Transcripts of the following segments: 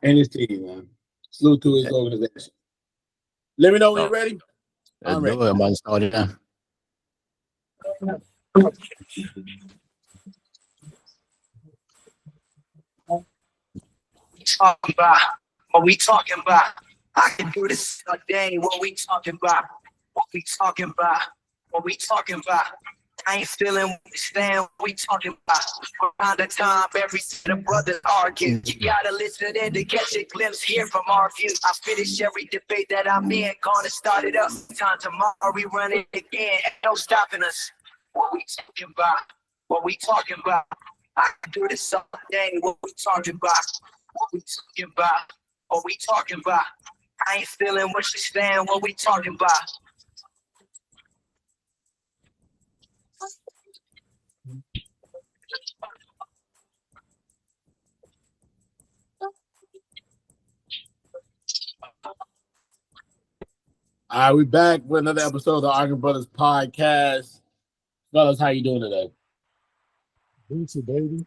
And his team, man. Salute to his organization. Let me know when you're ready. I'm ready. I'm about to start it now. Talking about what we talking about. I can do this a day. What we talking about? What we talking about? What we talking about? I ain't feeling stand. We talking about around the time every set of brothers argue. You gotta listen in to catch a glimpse here from our view. I finish every debate that I'm in. Gonna start it up. Time tomorrow we run it again. Ain't no stopping us. What we talking about? What we talking about? I can do this all day. What we talking about? What we talking about? What we talking about? I ain't feeling what you stand. What we talking about? All right, we back with another episode of the Arguing Brothers podcast. Fellas, how you doing today? Booty, baby.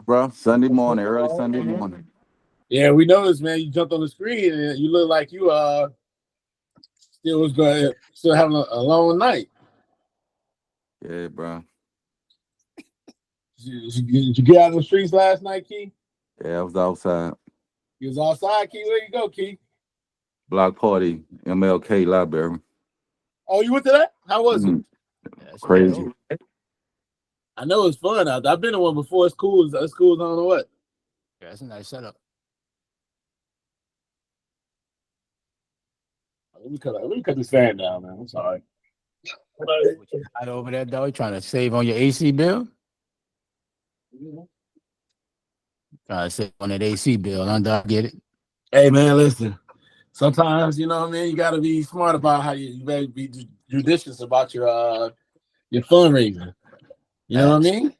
Bro, Sunday morning, early Sunday morning. Yeah, we noticed, man. You jumped on the screen and you look like you still having a long night. Yeah, bro. Did you get out of the streets last night, Key? Yeah, I was outside. You was outside, Key. Where you go, Key? Block party, MLK Library. Oh, you went to that? How was it? Crazy. I know it's fun out there. I've been to one before. It's cool. It's cool. I don't know what. Yeah, it's a nice setup. Let me cut this fan down, man. I'm sorry. Out over there, dog. You trying to save on your AC bill? Trying to save on that AC bill. I get it. Hey, man, listen. Sometimes, you know what I mean, you got to be smart about how you better be judicious about your fundraising. You know what I mean?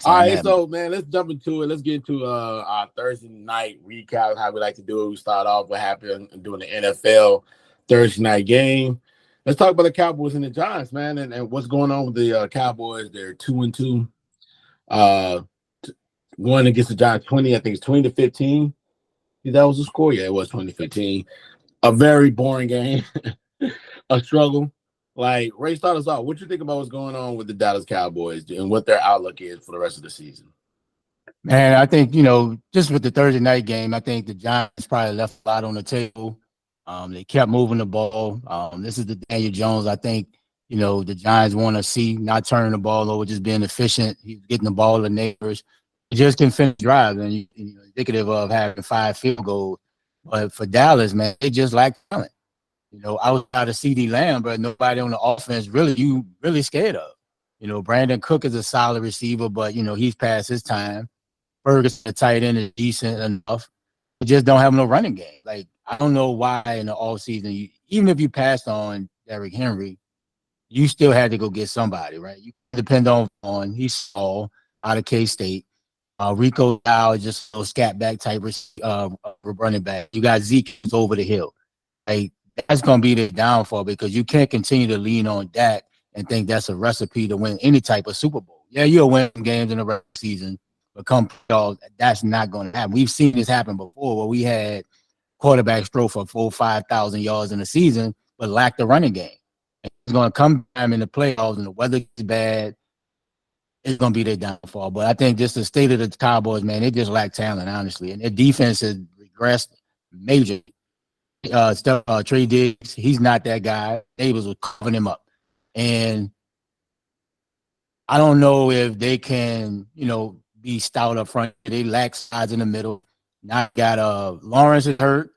All right, so, man, let's jump into it. Let's get into our Thursday night recap, how we like to do it. We start off what happened during the NFL Thursday night game. Let's talk about the Cowboys and the Giants, man, and what's going on with the Cowboys. They're 2-2. One against the Giants 20, I think it's 20-15. That was the score. Yeah, it was 2015. A very boring game, a struggle. Like, Ray, start us off. What you think about what's going on with the Dallas Cowboys and what their outlook is for the rest of the season? Man, I think, just with the Thursday night game, I think the Giants probably left a lot on the table. They kept moving the ball. This is the Daniel Jones. I think, the Giants want to see not turning the ball over, just being efficient. He's getting the ball to neighbors. He just can finish drives, and indicative of having 5 field goals. But for Dallas, man, they just lack talent. Outside of CD Lamb, but nobody on the offense you really scared of. Brandon Cook is a solid receiver, but he's past his time. Ferguson, the tight end, is decent enough. They just don't have no running game. Like, I don't know why in the offseason, even if you passed on Derrick Henry, you still had to go get somebody, right? You depend on he's small, out of K-State. Rico Dow, just a scat back type running back. You got Zeke over the hill. Like, that's going to be the downfall because you can't continue to lean on Dak and think that's a recipe to win any type of Super Bowl. Yeah, you'll win games in the regular season, but come playoffs, that's not going to happen. We've seen this happen before where we had quarterbacks throw for 4,000-5,000 yards in the season, but lack the running game. It's going to come time in the playoffs and the weather gets bad. It's going to be their downfall. But I think just the state of the Cowboys, man, they just lack talent, honestly. And their defense has regressed majorly. Trey Diggs, he's not that guy. Neighbors were covering him up. And I don't know if they can, be stout up front. They lack sides in the middle. Now got Lawrence is hurt.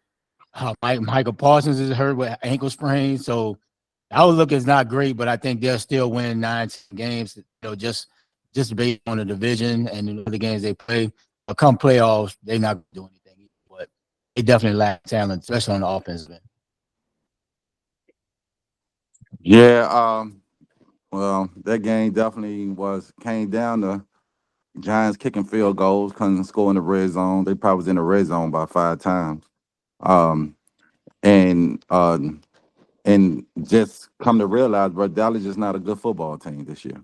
Michael Parsons is hurt with ankle sprain. So the outlook is not great, but I think they'll still win 9 games, just based on the division and the games they play. But come playoffs, they're not doing anything. But they definitely lack talent, especially on the offensive end. Yeah, well, that game definitely came down to Giants kicking field goals, couldn't score in the red zone. They probably was in the red zone by 5 times. And just come to realize, bro, Dallas is not a good football team this year.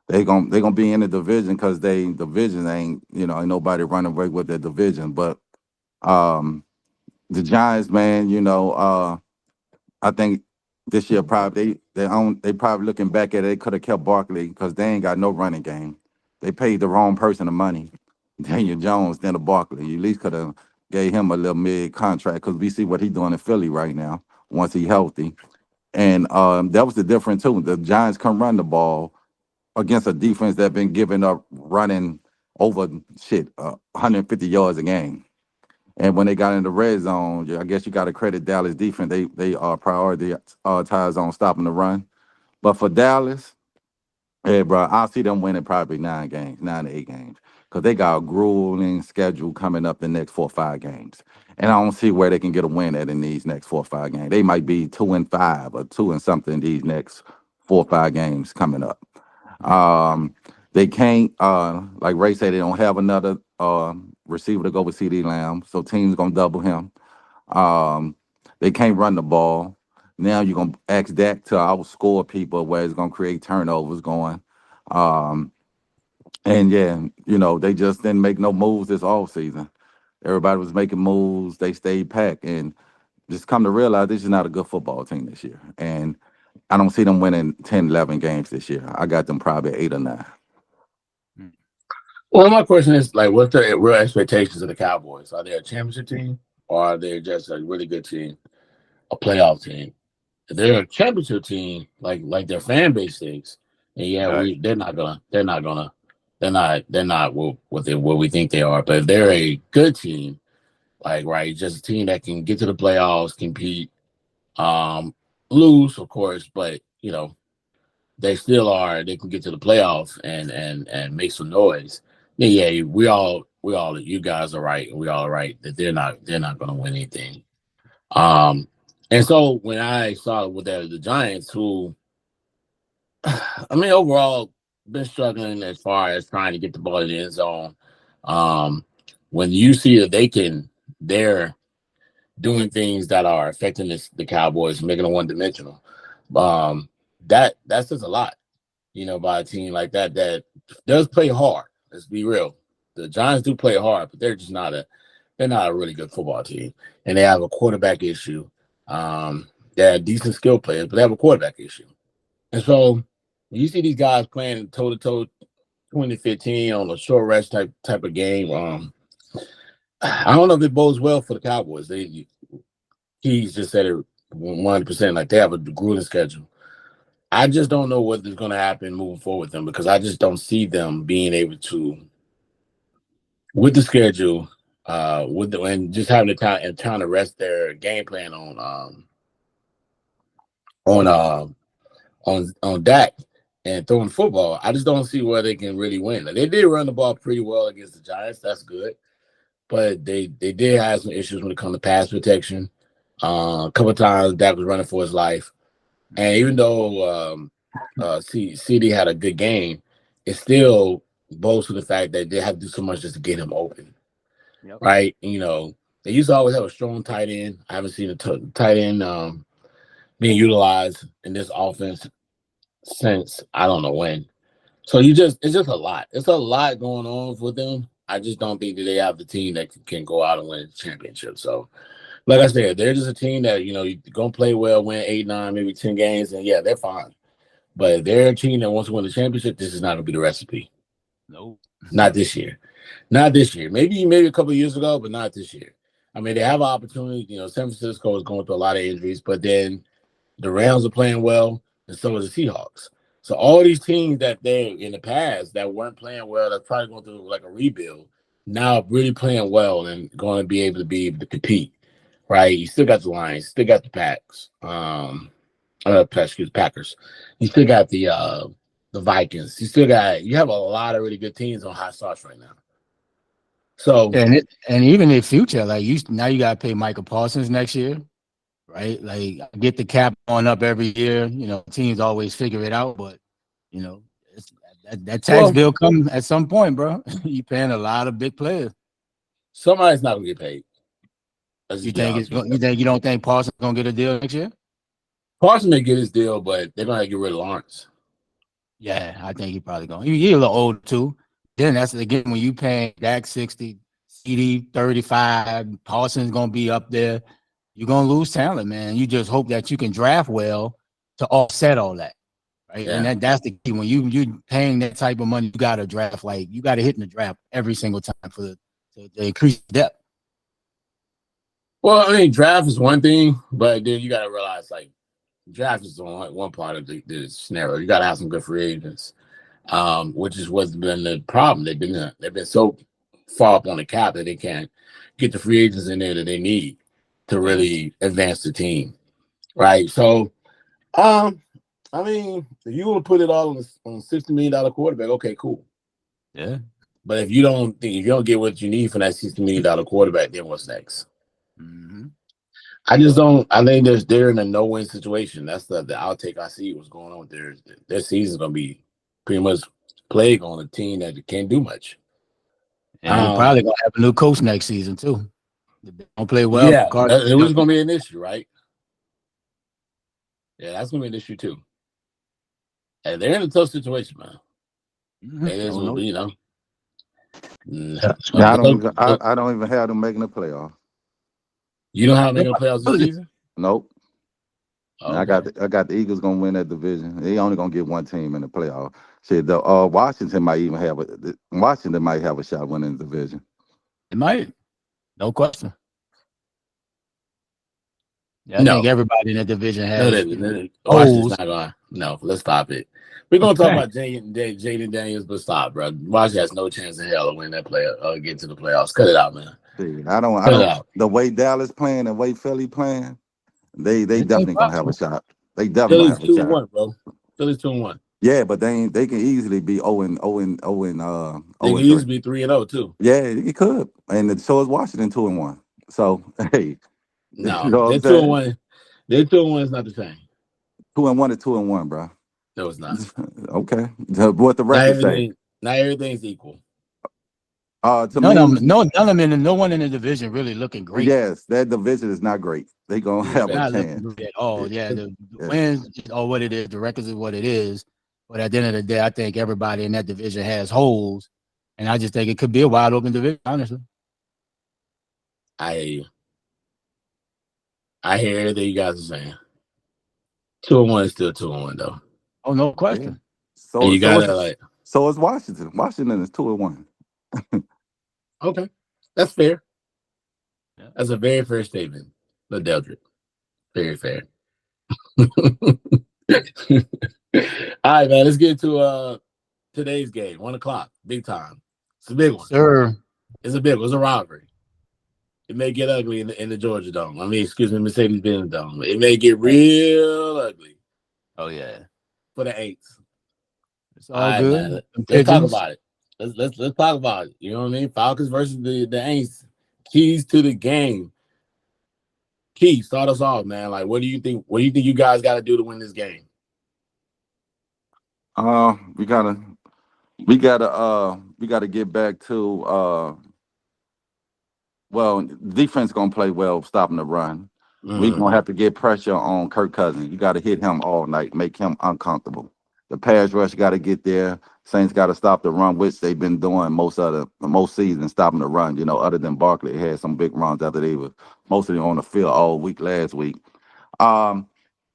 They gonna be in the division because division ain't ain't nobody running away with their division. But um, the Giants, man, I think this year probably they probably looking back at it. They could have kept Barkley because they ain't got no running game. They paid the wrong person the money, Daniel Jones, instead of Barkley. You at least could have gave him a little mid contract because we see what he's doing in Philly right now once he's healthy. And that was the difference too. The Giants can run the ball against a defense that been giving up running over 150 yards a game. And when they got in the red zone, I guess you got to credit Dallas defense. They are prioritized on stopping the run. But for Dallas, hey, bro, I see them winning probably 9 to 8 games, because they got a grueling schedule coming up the next 4 or 5 games. And I don't see where they can get a win at in these next 4 or 5 games. They might be 2-5 or 2 and something these next 4 or 5 games coming up. They can't, like Ray said, they don't have another receiver to go with CD Lamb, so teams gonna double him. They can't run the ball. Now you're gonna ask Dak to outscore people, where it's gonna create turnovers going. Um, and yeah, they just didn't make no moves this offseason. Everybody was making moves, they stayed packed, and just come to realize this is not a good football team this year. And I don't see them winning 10, 11 games this year. I got them probably 8 or 9. Well, my question is, like, what's the real expectations of the Cowboys? Are they a championship team, or are they just a really good team, a playoff team? If they're a championship team, like their fan base thinks, and they're not what we think they are. But if they're a good team, just a team that can get to the playoffs, compete, lose, of course, but they still are. They can get to the playoffs and make some noise. Yeah, you guys are right, and we all are right that they're not going to win anything. And so when I saw with the Giants, who, I mean, overall been struggling as far as trying to get the ball in the end zone. When you see that they're doing things that are affecting the Cowboys, making them one-dimensional. That's just a lot, by a team like that does play hard. Let's be real. The Giants do play hard, but they're not a really good football team, and they have a quarterback issue. They're decent skill players, but they have a quarterback issue. And so you see these guys playing toe-to-toe 2015 on a short rest type of game. I don't know if it bodes well for the Cowboys. He's just said it 100%, like they have a grueling schedule. I just don't know what is going to happen moving forward with them, because I just don't see them being able to, with the schedule, and just having the time and trying to rest their game plan on Dak and throwing football. I just don't see where they can really win. Like, they did run the ball pretty well against the Giants. That's good. But they did have some issues when it comes to pass protection. A couple of times Dak was running for his life. And even though CD had a good game, it still boasts of the fact that they have to do so much just to get him open. Yep. Right? They used to always have a strong tight end. I haven't seen a tight end being utilized in this offense since I don't know when. So it's just a lot. It's a lot going on with them. I just don't think that they have the team that can go out and win the championship. So, like I said, they're just a team that, you're going to play well, win 8, 9, maybe 10 games, and yeah, they're fine. But if they're a team that wants to win the championship, this is not going to be the recipe. Nope. Not this year. Not this year. Maybe a couple of years ago, but not this year. I mean, they have an opportunity. San Francisco is going through a lot of injuries, but then the Rams are playing well, and so is the Seahawks. So all these teams that they in the past that weren't playing well, that's probably going through like a rebuild, now really playing well and going to be able to compete, right? You still got the Lions, still got the Packers. You still got the Vikings. You have a lot of really good teams on hot starts right now. So and even in future, like now you got to pay Michael Parsons next year, right? Like, get the cap on up every year. Teams always figure it out, but that tax bill come at some point, bro. You paying a lot of big players. Somebody's not gonna get paid. You don't think Parsons gonna get a deal next year? Parsons may get his deal, but they're gonna have to get rid of Lawrence. Yeah, I think he probably going. He a little old too. Then that's again when you pay Dak 60, CD 35, Paulson's gonna be up there. You're gonna lose talent, man. You just hope that you can draft well to offset all that. Right. Yeah. And that's the key. When you paying that type of money, you gotta draft like you gotta hit in the draft every single time to increase depth. Well, I mean, draft is one thing, but then you got to realize like draft is one part of the scenario. You got to have some good free agents, which is what's been the problem. They've been so far up on the cap that they can't get the free agents in there that they need to really advance the team, right? So, I mean, if you want to put it all on $60 million quarterback, okay, cool. Yeah. But if you don't get what you need for that $60 million quarterback, then what's next? Mm-hmm. I just don't. I think they're in a no-win situation. That's the outtake I see. What's going on with their season's gonna be pretty much plague on a team that can't do much. And they're probably gonna have a new coach next season too. If they don't play well. Yeah, it was gonna be an issue, right? Yeah, that's gonna be an issue too. And they're in a tough situation, man. Mm-hmm. It is, you know. I don't even have them making the playoff. You don't have them making the playoffs this season? Nope. Okay. I got the Eagles gonna win that division. They only gonna get one team in the playoff. Shit, the Washington might have a shot winning the division. It might, no question. Yeah, I think everybody in that division has. Washington's not going. No, let's stop it. We're gonna talk about Jayden Daniels, but stop, bro. Washington has no chance in hell to win that get to the playoffs. Cut it out, man. Dude, I don't. The way Dallas playing, the way Philly playing, they definitely gonna have a shot. They definitely have a shot. 2-1, bro. Philly's 2-1. Yeah, but they can easily be 0-0. They can easily be 3-0 too. Yeah, it could, and so is Washington 2-1. So hey, no, you know they're 2-1. They're 2-1 is not the same. 2-1 is 2-1, bro. No, it's not. Okay, what the record say? Not everything's equal. To no one in the division really looking great. Yes, that division is not great. They gonna have a chance at all. Yeah, the wins are what it is. The records is what it is. But at the end of the day, I think everybody in that division has holes, and I just think it could be a wide open division. Honestly, I hear you. I hear everything you guys are saying. 2-1 is still 2-1 though. Oh, no question. Yeah. So is Washington. Washington is 2-1. Okay, that's fair. Yeah. That's a very fair statement, Deldrick. Very fair. All right, man. Let's get to today's game. 1:00, big time. It's a big one, sir. It's a big one. It's a rivalry. It may get ugly in the Georgia Dome. Mercedes-Benz Dome. It may get real ugly. Oh yeah, for the Aints. It's all good. Let's talk about it. Let's talk about it. You know what I mean? Falcons versus the Aints. Keys to the game. Key, start us off, man. Like, what do you think? What do you think you guys got to do to win this game? We gotta get back to well, defense gonna play well stopping the run. Mm-hmm. We're gonna have to get pressure on Kirk Cousins. You gotta hit him all night, make him uncomfortable. The pass rush gotta get there. Saints gotta stop the run, which they've been doing most seasons, stopping the run. You know, other than Barkley had some big runs after they were mostly on the field all week last week.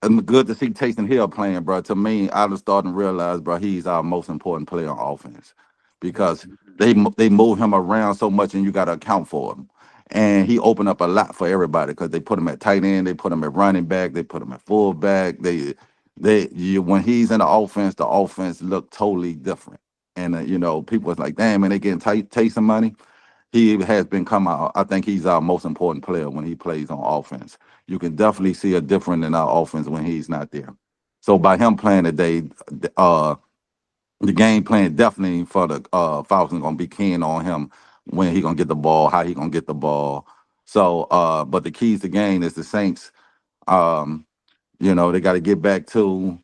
And good to see Taysom Hill playing, bro. To me, I was starting to realize, bro, he's our most important player on offense because they move him around so much, and you got to account for him. And he opened up a lot for everybody because they put him at tight end, they put him at running back, they put him at fullback. When he's in the offense looked totally different. And you know, people was like, damn, man, they getting Taysom money. He has become I think he's our most important player when he plays on offense. You can definitely see a difference in our offense when he's not there. So by him playing today, the game plan definitely for the Falcons gonna be keen on him when he gonna get the ball, how he gonna get the ball. So, but the keys to game is the Saints. You know, they got to get back to,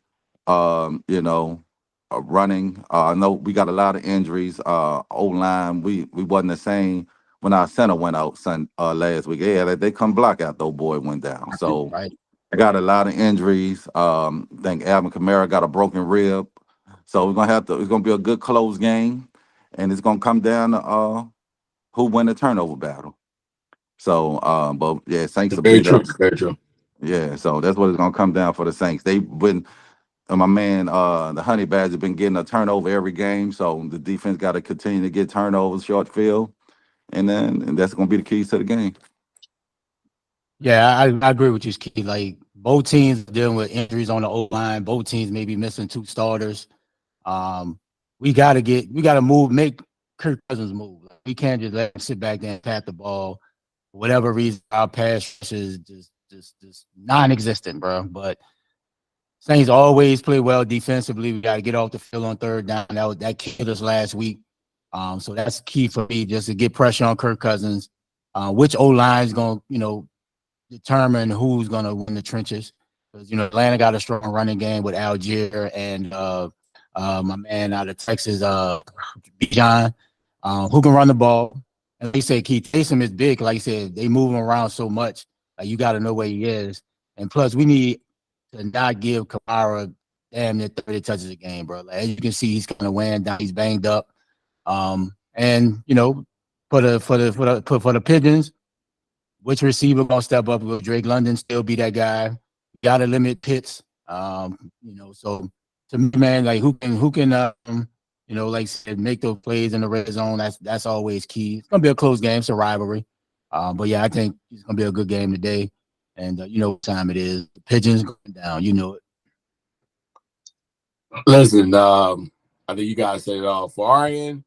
running. I know we got a lot of injuries. O-line, we wasn't the same when our center went out last week. Yeah, they come block out, though, boy went down. So I got a lot of injuries. I think Alvin Kamara got a broken rib. So it's gonna be a good close game, and it's gonna come down to who win the turnover battle. So, but yeah, Saints will Very beat true. up. Very true. Yeah, so that's what it's gonna come down for the Saints. They've been my man, the Honey Badger been getting a turnover every game, so the defense got to continue to get turnovers, short field, and that's gonna be the keys to the game. Yeah, I agree with you, Key. Like both teams are dealing with injuries on the O line. Both teams may be missing 2 starters. We gotta move, make Kirk Cousins move. Like, we can't just let him sit back there and pat the ball. For whatever reason, our pass rush is just non-existent, bro. But Saints always play well defensively. We got to get off the field on third down. That killed us last week. So that's key for me, just to get pressure on Kirk Cousins. Which O line is going to, determine who's going to win the trenches. Because, Atlanta got a strong running game with Algier and my man out of Texas, Bijan, who can run the ball. And like you said, Keith Taysom is big. Like you said, they move him around so much. You got to know where he is. And plus, we need to not give Kamara damn near 30 touches a game, bro. Like, as you can see, he's kind of weighing down. He's banged up. And for the Pigeons, which receiver gonna step up? Will Drake London still be that guy? Got to limit Pitts. So to me, man, like who can like I said, make those plays in the red zone. That's always key. It's gonna be a close game. It's a rivalry. But yeah, I think it's gonna be a good game today. And what time it is. The Pigeons going down. It. Listen, I think you guys said it all. For our end,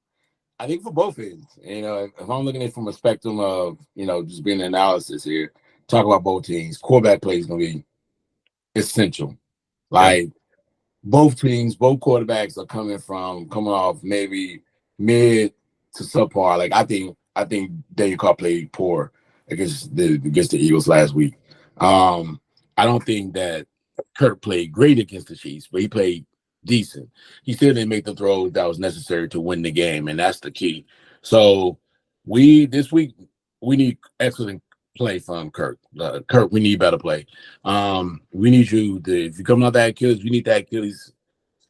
I think for both ends, if I'm looking at it from a spectrum of, just being an analysis here, talk about both teams, quarterback play is going to be essential. Like both teams, both quarterbacks are coming off maybe mid to subpar. Like I think Daniel Carr played poor against the Eagles last week. I don't think that Kirk played great against the Chiefs, but he played decent. He still didn't make the throw that was necessary to win the game, and that's the key. So this week we need excellent play from Kirk. Kirk, we need better play. We need if you come out that Achilles, we need that Achilles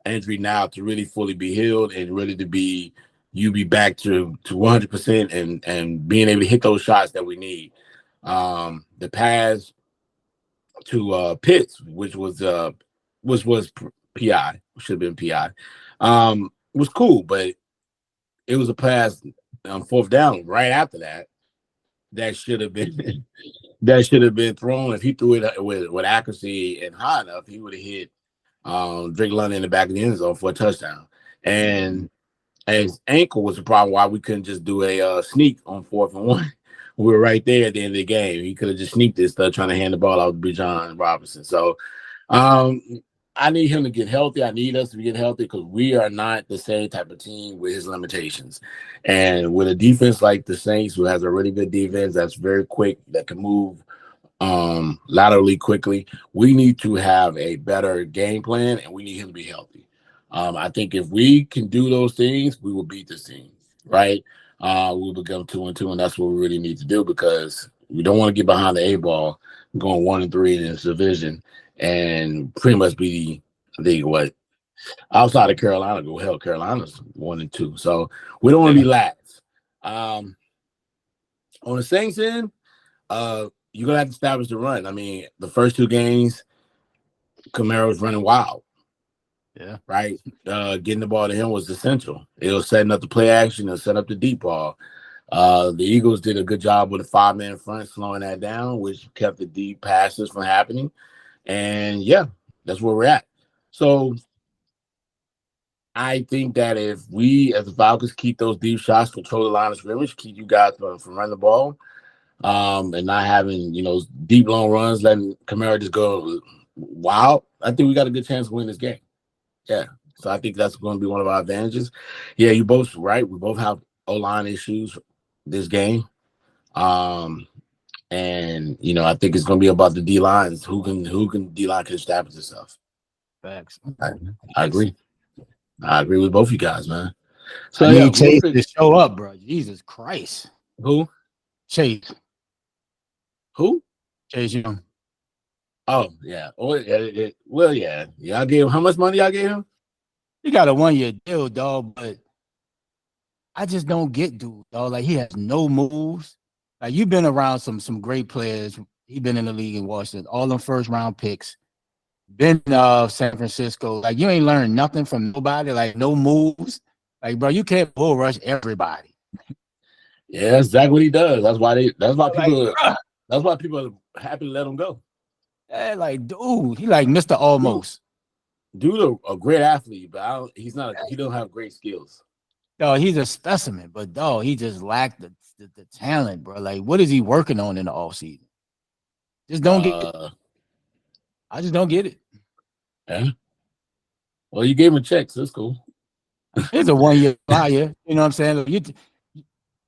injury now to really fully be healed and really to be back to 100% and being able to hit those shots that we need. The pass to Pitts, which was PI, should have been PI, was cool, but it was a pass on fourth down right after that should have been thrown. If he threw it with accuracy and high enough, he would have hit Drake London in the back of the end zone for a touchdown. And his ankle was the problem why we couldn't just do a sneak on 4th and 1. We were right there at the end of the game. He could have just sneaked this stuff trying to hand the ball out to Bijan Robinson. So I need him to get healthy. I need us to get healthy because we are not the same type of team with his limitations. And with a defense like the Saints, who has a really good defense that's very quick, that can move laterally quickly, we need to have a better game plan, and we need him to be healthy. I think if we can do those things, we will beat this team, right? We'll become 2-2, and that's what we really need to do because we don't want to get behind the 8 ball, going 1-3 in this division, and pretty much be outside of Carolina. Carolina's 1-2, so we don't want to be lax. On the Saints end, you're gonna have to establish the run. I mean, the first 2 games, Kamara was running wild. Yeah. Right. Getting the ball to him was essential. It was setting up the play action and set up the deep ball. The Eagles did a good job with a 5-man front, slowing that down, which kept the deep passes from happening. And yeah, that's where we're at. So I think that if we, as the Falcons, keep those deep shots, control the line of scrimmage, keep you guys from running the ball, and not having deep long runs, letting Kamara just go wild, I think we got a good chance to win this game. Yeah, so I think that's going to be one of our advantages. Yeah, you both right. We both have O-line issues this game, and I think it's going to be about the D lines. Who can D line can establish itself. Facts. I agree. I agree with both you guys, man. So I need Chase to show up, bro. Jesus Christ. Who? Chase. Who? Chase Young. Oh yeah. Oh yeah. Well, yeah. Y'all gave him how much money? Y'all gave him? he got a 1-year deal, dog, but I just don't get dude, dog. Like he has no moves. Like you've been around some great players. He been in the league in Washington, all them first round picks. Been San Francisco. Like you ain't learned nothing from nobody. Like no moves. Like bro, you can't bull rush everybody. Yeah, that's exactly what he does. That's why people. Like, That's why people are happy to let him go. yeah, like dude, he like Mr. Almost. Dude, a great athlete, but he don't have great skills. Dog, he's a specimen, but dog, he just lacked the talent, bro. Like, what is he working on in the offseason? Just don't get it. I just don't get it. Yeah. Well, you gave him a check, so it's cool. He's a 1-year flyer. You know what I'm saying? Look,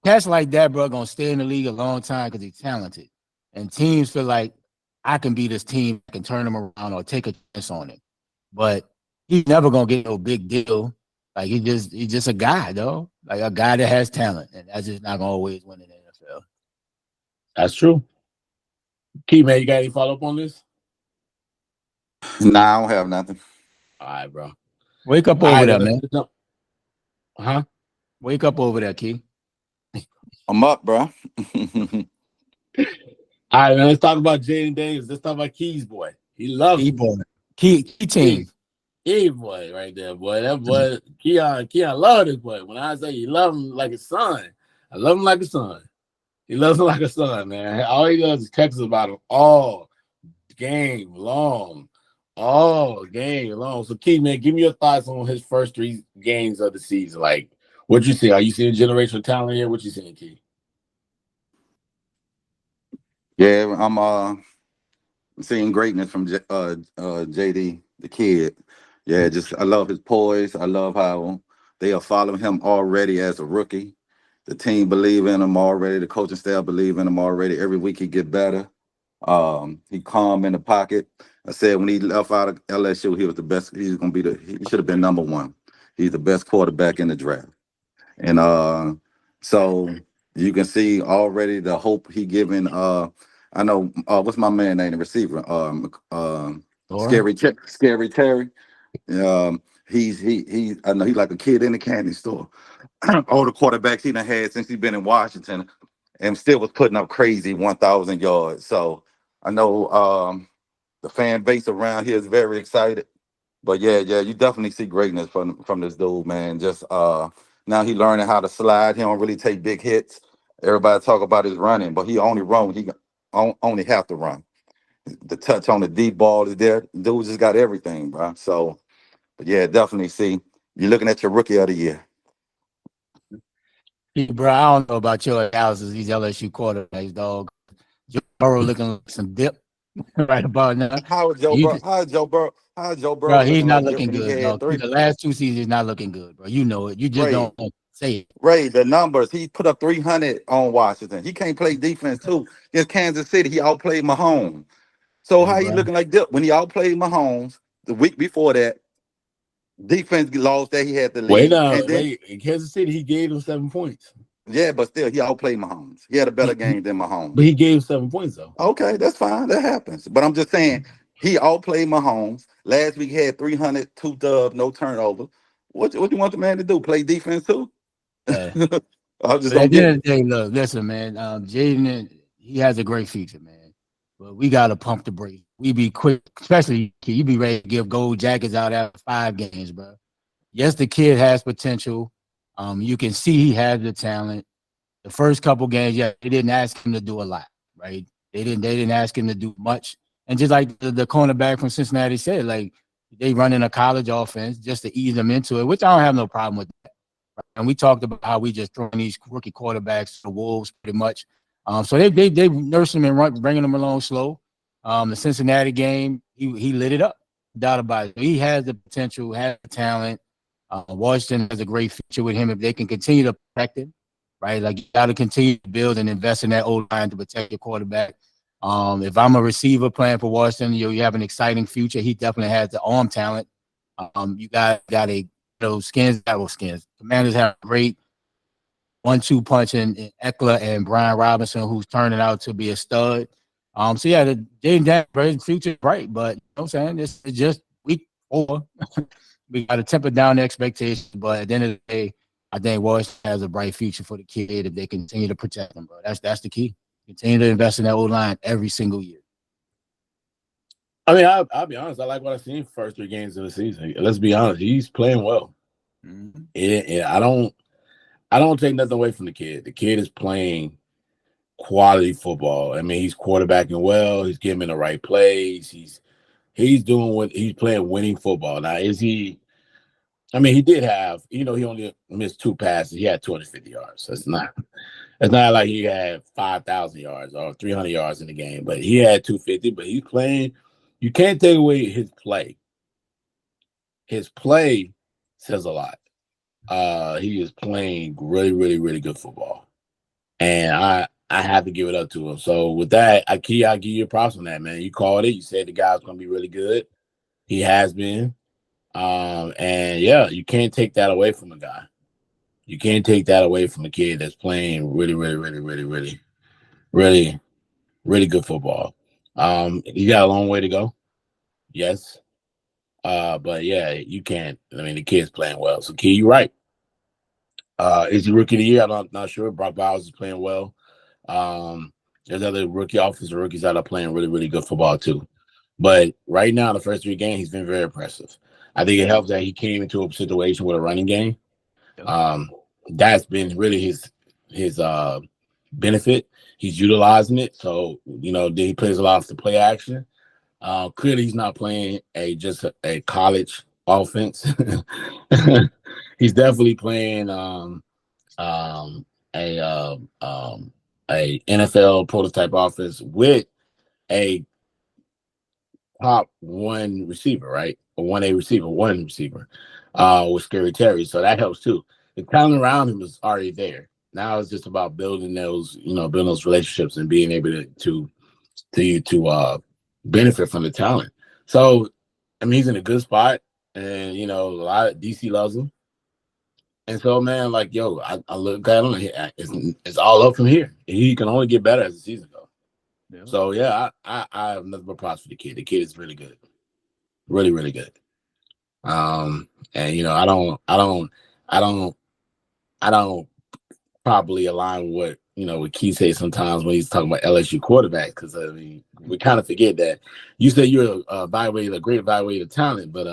cats like that, bro, gonna stay in the league a long time because he's talented. And teams feel like I can be this team, I can turn them around or take a chance on it. But he's never gonna get no big deal. Like he's just a guy, though. Like a guy that has talent, and that's just not gonna always win in the NFL. That's true. Key, man, you got any follow up on this? Nah, I don't have nothing. All right, bro. Wake up over there, man. Huh? Wake up over there, Key. I'm up, bro. All right, man. Let's talk about Jayden Daniel. Let's talk about Key's boy. He loves Key boy. Key team. Key boy, right there, boy. That boy, Keon love this boy. When I say you love him like a son, I love him like a son. He loves him like a son, man. All he does is text about him all game long. All game long. So, Key, man, give me your thoughts on his first 3 games of the season. Like, what you see? Are you seeing generational talent here? What you seeing, Key? Yeah, I'm seeing greatness from JD, the kid. Yeah, just I love his poise. I love how they are following him already as a rookie. The team believe in him already. The coaching staff believe in him already. Every week he get better. He calm in the pocket. I said when he left out of LSU, he was the best. He's gonna be he should have been number 1. He's the best quarterback in the draft. And so you can see already the hope he giving. I know what's my man name, the receiver? Scary Terry. He I know he's like a kid in the candy store. All the quarterbacks he done had since he's been in Washington, and still was putting up crazy 1,000 yards. So I know the fan base around here is very excited. But yeah, you definitely see greatness from this dude, man. Just now he learning how to slide. He don't really take big hits. Everybody talk about his running, but he only run when he only have to run. The touch on the deep ball is there. Dude just got everything, bro. So, but yeah, definitely see you're looking at your rookie of the year. Hey, bro, I don't know about your analysis, these LSU quarterbacks, dog. Joe Burrow looking like some dip right about now. How is Joe Burrow? How is Joe Burrow Bro, he's looking not like looking different? He good, had dog. 3. The last 2 seasons, he's not looking good, bro. You know it. You just don't say it. Ray, the numbers, he put up 300 on Washington. He can't play defense too. Against Kansas City, he outplayed Mahomes. So Yeah, how he bro. looking like dip when he outplayed Mahomes the week before that? Defense lost that he had the lead. In Kansas City, he gave him 7 points. Yeah, but still, he outplayed Mahomes. He had a better game than Mahomes. But he gave 7 points, though. Okay, that's fine. That happens. But I'm just saying, he outplayed Mahomes. Last week, he had 300, 2 dubs, no turnover. What you want the man to do? Play defense too? Yeah. I just But don't at the get end it. of the day, look, listen, man. Jayden, he has a great future, man. But we got to pump the brakes. We be quick, especially you be ready to give gold jackets out after 5 games, bro. Yes, the kid has potential. You can see he has the talent. The first couple games, yeah, they didn't ask him to do a lot, right? They didn't ask him to do much. And just like the cornerback from Cincinnati said, like they run in a college offense just to ease them into it, which I don't have no problem with that. Right? And we talked about how we just throwing these rookie quarterbacks to the wolves pretty much. So they nurse him and bringing him along slow. The Cincinnati game, he lit it up, doubt about it. He has the potential, has the talent. Washington has a great future with him if they can continue to protect him. Right, like you got to continue to build and invest in that old line to protect your quarterback. If I'm a receiver playing for Washington, you have an exciting future. He definitely has the arm talent. You got skins. Commanders have a great 1-2 punch in Eckler and Brian Robinson, who's turning out to be a stud. So yeah, the Jayden Daniel future is bright, but you know what I'm saying, it's just week 4. we got to temper down the expectations, but at the end of the day, I think Washington has a bright future for the kid if they continue to protect him, bro. That's the key. Continue to invest in that O-line every single year. I mean, I'll be honest. I like what I've seen first 3 games of the season. Let's be honest. He's playing well. Mm-hmm. I don't take nothing away from the kid. The kid is playing quality football. I mean, he's quarterbacking well. He's getting in the right plays. He's doing what he's playing winning football. Now, is he? I mean, he did have. He only missed 2 passes. He had 250 yards. That's not. It's not like he had 5,000 yards or 300 yards in the game, but he had 250. But he's playing. You can't take away his play. His play says a lot. He is playing really, really, really good football, and I have to give it up to him. So with that, I give you props on that, man. You called it. You said the guy's going to be really good. He has been, and yeah, you can't take that away from the guy. You can't take that away from a kid that's playing really, really, really, really, really, really, really good football. He got a long way to go. Yes. But yeah, you can't. I mean, the kid's playing well. So, Key, you're right. Is he rookie of the year? I'm not sure. Brock Bowers is playing well. There's other offensive rookies that are playing really, really good football too. But right now, the first 3 games, he's been very impressive. I think it helps that he came into a situation with a running game. That's been really his benefit. He's utilizing it. So, he plays a lot of the play action. Clearly, he's not playing just a college offense. He's definitely playing a NFL prototype offense with a top 1 receiver, right? Or 1A receiver, 1 receiver with Scary Terry. So that helps too. The talent around him is already there. Now it's just about building those relationships and being able to benefit from the talent. So, I mean, he's in a good spot, and a lot of DC loves him. And so, man, like, I look at him. It's all up from here. He can only get better as the season goes. Yeah. So, yeah, I have nothing but props for the kid. The kid is really good, really, really good. And I don't probably align with what Keith says sometimes when he's talking about LSU quarterbacks, because I mean we kind of forget that you say you're a great evaluator of talent, but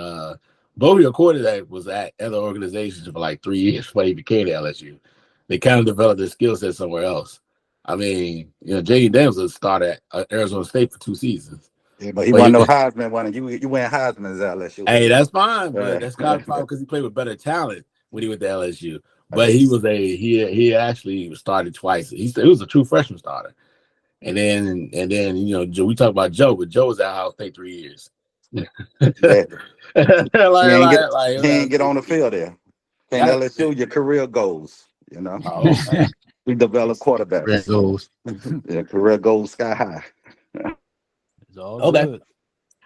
both of your quarterbacks was at other organizations for like 3 years before he became at LSU. They kind of developed their skill set somewhere else. I mean, Jayden Daniel was a starter at Arizona State for 2 seasons. Yeah, but he wasn't no Heisman winner. You win Heisman as LSU. Hey, that's fine, but that's kind of probably because he played with better talent when he went to LSU. But he actually started twice. He was a true freshman starter, and then we talk about Joe, but Joe was at Ohio State 3 years. He ain't get on the field there. Can't LSU your career goals. We develop quarterbacks. Career goals. Yeah, career goals sky high. It's all good.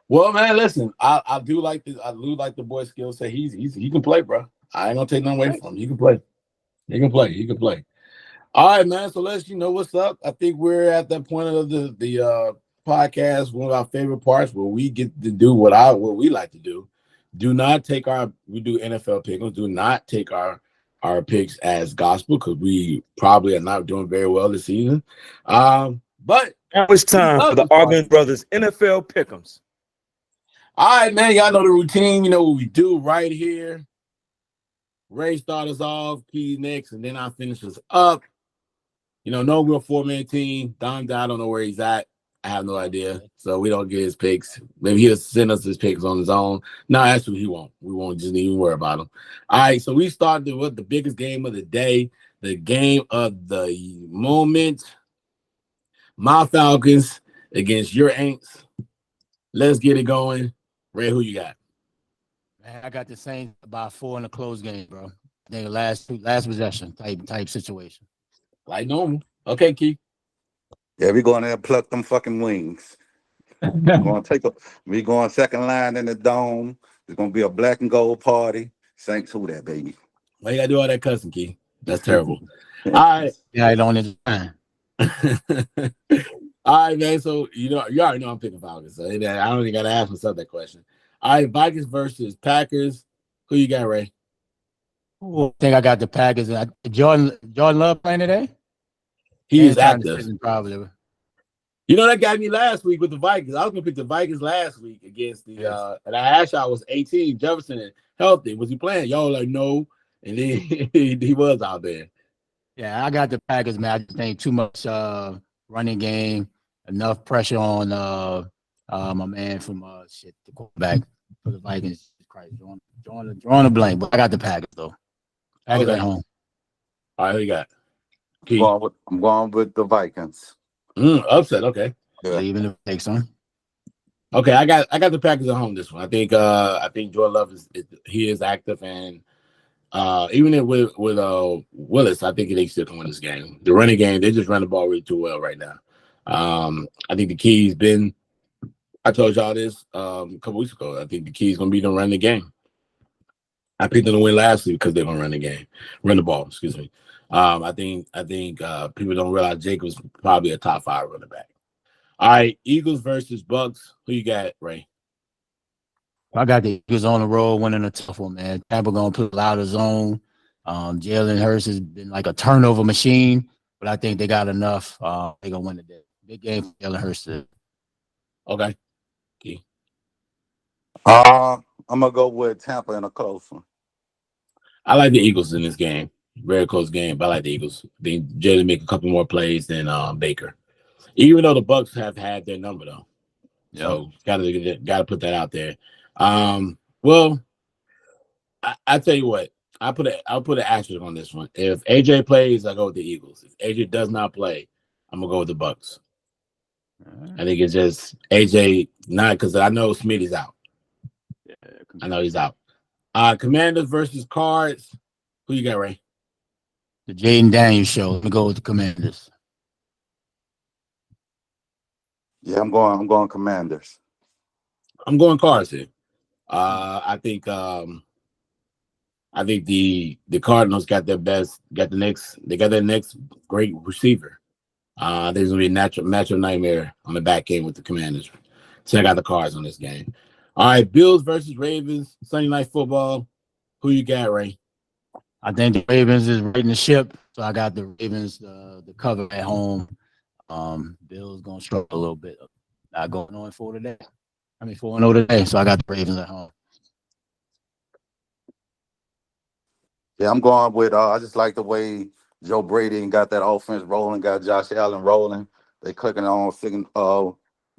Well, man, listen, I do like this. I do like the boy skill set. He can play, bro. I ain't gonna take nothing away from him. He can play. He can play. All right, man. So let's what's up. I think we're at that point of the podcast, one of our favorite parts where we get to do what we like to do. Do not take we do NFL picks. Do not take our picks as gospel, because we probably are not doing very well this season. But now it's time for the Arvin Brothers NFL Pick'ems. All right, man. Y'all know the routine. You know what we do right here. Ray start us off, Key next, and then I finish us up. No real 4-man team. I don't know where he's at. I have no idea. So we don't get his picks. Maybe he'll send us his picks on his own. No, actually, he won't. We won't just even worry about him. All right, so we started with the biggest game of the day, the game of the moment. My Falcons against your Aints. Let's get it going. Ray, who you got? Man, I got the Saints by 4 in a close game, bro. I think last possession type situation. Like normal. Okay, Key. Yeah, we going there and pluck them fucking wings. We going second line in the dome. It's gonna be a black and gold party. Saints who that, baby? Why you gotta do all that cussing, Key? That's terrible. All right. Yeah, I don't understand. All right, man. So you already know I'm picking Falcons. So I don't even gotta ask myself that question. All right, Vikings versus Packers. Who you got, Ray? I think I got the Packers. Jordan Love playing today? He is Anytime active. decision, probably. You know, that got me last week with the Vikings. I was going to pick the Vikings last week against the and I asked y'all, was 18 Jefferson and healthy? Was he playing? Y'all like, no. And then he was out there. Yeah, I got the Packers, man. I just think too much running game, enough pressure on my man from the quarterback for the Vikings. Christ, drawing a blank, but I got the Packers though. Packers at home. All right, who you got? I'm going with the Vikings. Upset, okay. Yeah. Even if it takes some. Okay, I got the Packers at home this one. I think Jordan Love is active, and even with Willis, I think they still can win this game. The running game, they just run the ball really too well right now. I think the key's been. I told y'all this a couple weeks ago. I think the key is going to be to run the game. I picked them to win last week because they're going to run the ball. Excuse me. I think people don't realize Jacobs probably a top 5 running back. All right, Eagles versus Bucs. Who you got, Ray? I got the Eagles on the road winning a tough one, man. Tampa going to put a lot of zone. Jalen Hurts has been like a turnover machine, but I think they got enough. They're going to win today. Big game for Jalen Hurts. Okay. I'm gonna go with Tampa in a close one. I like the Eagles in this game. Very close game, but I like the Eagles. I think Jalen make a couple more plays than Baker. Even though the Bucs have had their number though. Yeah. So gotta put that out there. Well, I tell you what, I'll put an asterisk on this one. If AJ plays, I go with the Eagles. If AJ does not play, I'm gonna go with the Bucs. I think it's just AJ not because I know Smitty's out. Yeah, I know he's out. Commanders versus Cards. Who you got, Ray? The Jayden Daniel show. Let me go with the Commanders. Yeah, I'm going Commanders. I'm going Cards here. I think the Cardinals got their next great receiver. There's gonna be a matchup nightmare on the back end with the Commanders. So I got the Cards on this game. All right, Bills versus Ravens, Sunday Night Football. Who you got, Ray? I think the Ravens is raiding the ship, so I got the Ravens the cover at home. Bills gonna struggle a little bit. Not going 0-4 today. 4-0 today, so I got the Ravens at home. Yeah, I'm going with. I just like the way Joe Brady got that offense rolling, got Josh Allen rolling. They clicking on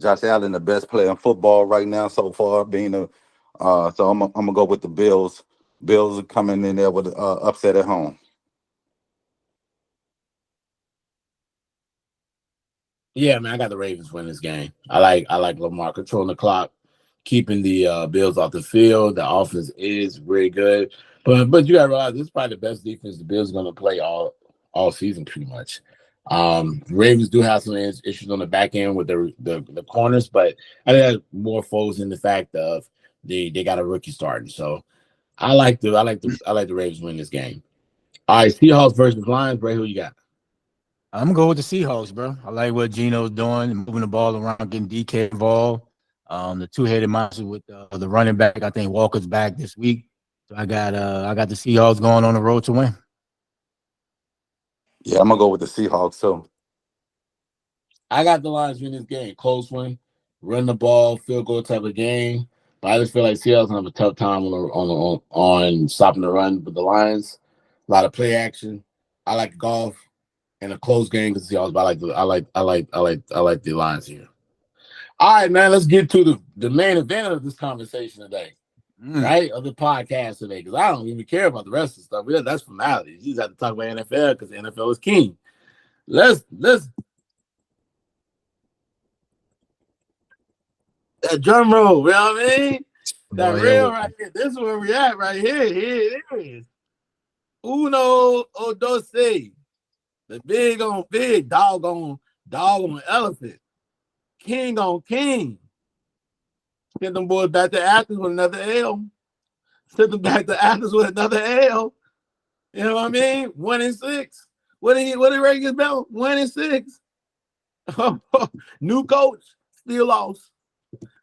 Josh Allen, the best player in football right now so far, being so I'm gonna go with the Bills. Bills are coming in there with upset at home. Yeah, man, I got the Ravens win this game. I like Lamar controlling the clock, keeping the Bills off the field. The offense is really good, but you gotta realize this is probably the best defense the Bills are gonna play all season pretty much. Ravens do have some issues on the back end with the corners, but I think that's more foes in the fact of they got a rookie starting. So I like the Ravens win this game. All right, Seahawks versus Lions. Bray, who you got? I'm gonna go with the Seahawks, bro. I like what Geno's doing, moving the ball around, getting DK involved. The two-headed monster with the running back. I think Walker's back this week, so I got the Seahawks going on the road to win. Yeah, I'm gonna go with the Seahawks too. I got the Lions win this game. Close one, run the ball, field goal type of game. But I just feel like Seattle's gonna have a tough time on stopping the run with the Lions. A lot of play action. I like golf and a close game because Seattle. But I like the Lions here. All right, man. Let's get to the main event of this conversation today, right? Of the podcast today, because I don't even care about the rest of the stuff. That's formalities. You just have to talk about NFL because the NFL is king. Let's that drum roll, you know what I mean? That real right here. This is where we at right here. Here it is. Uno o dos. The big on big, dog on elephant. King on king. Send them boys back to Athens with another L. Send them back to Athens with another L. You know what I mean? 1-6. What did Ray get belt? 1-6. New coach, still lost.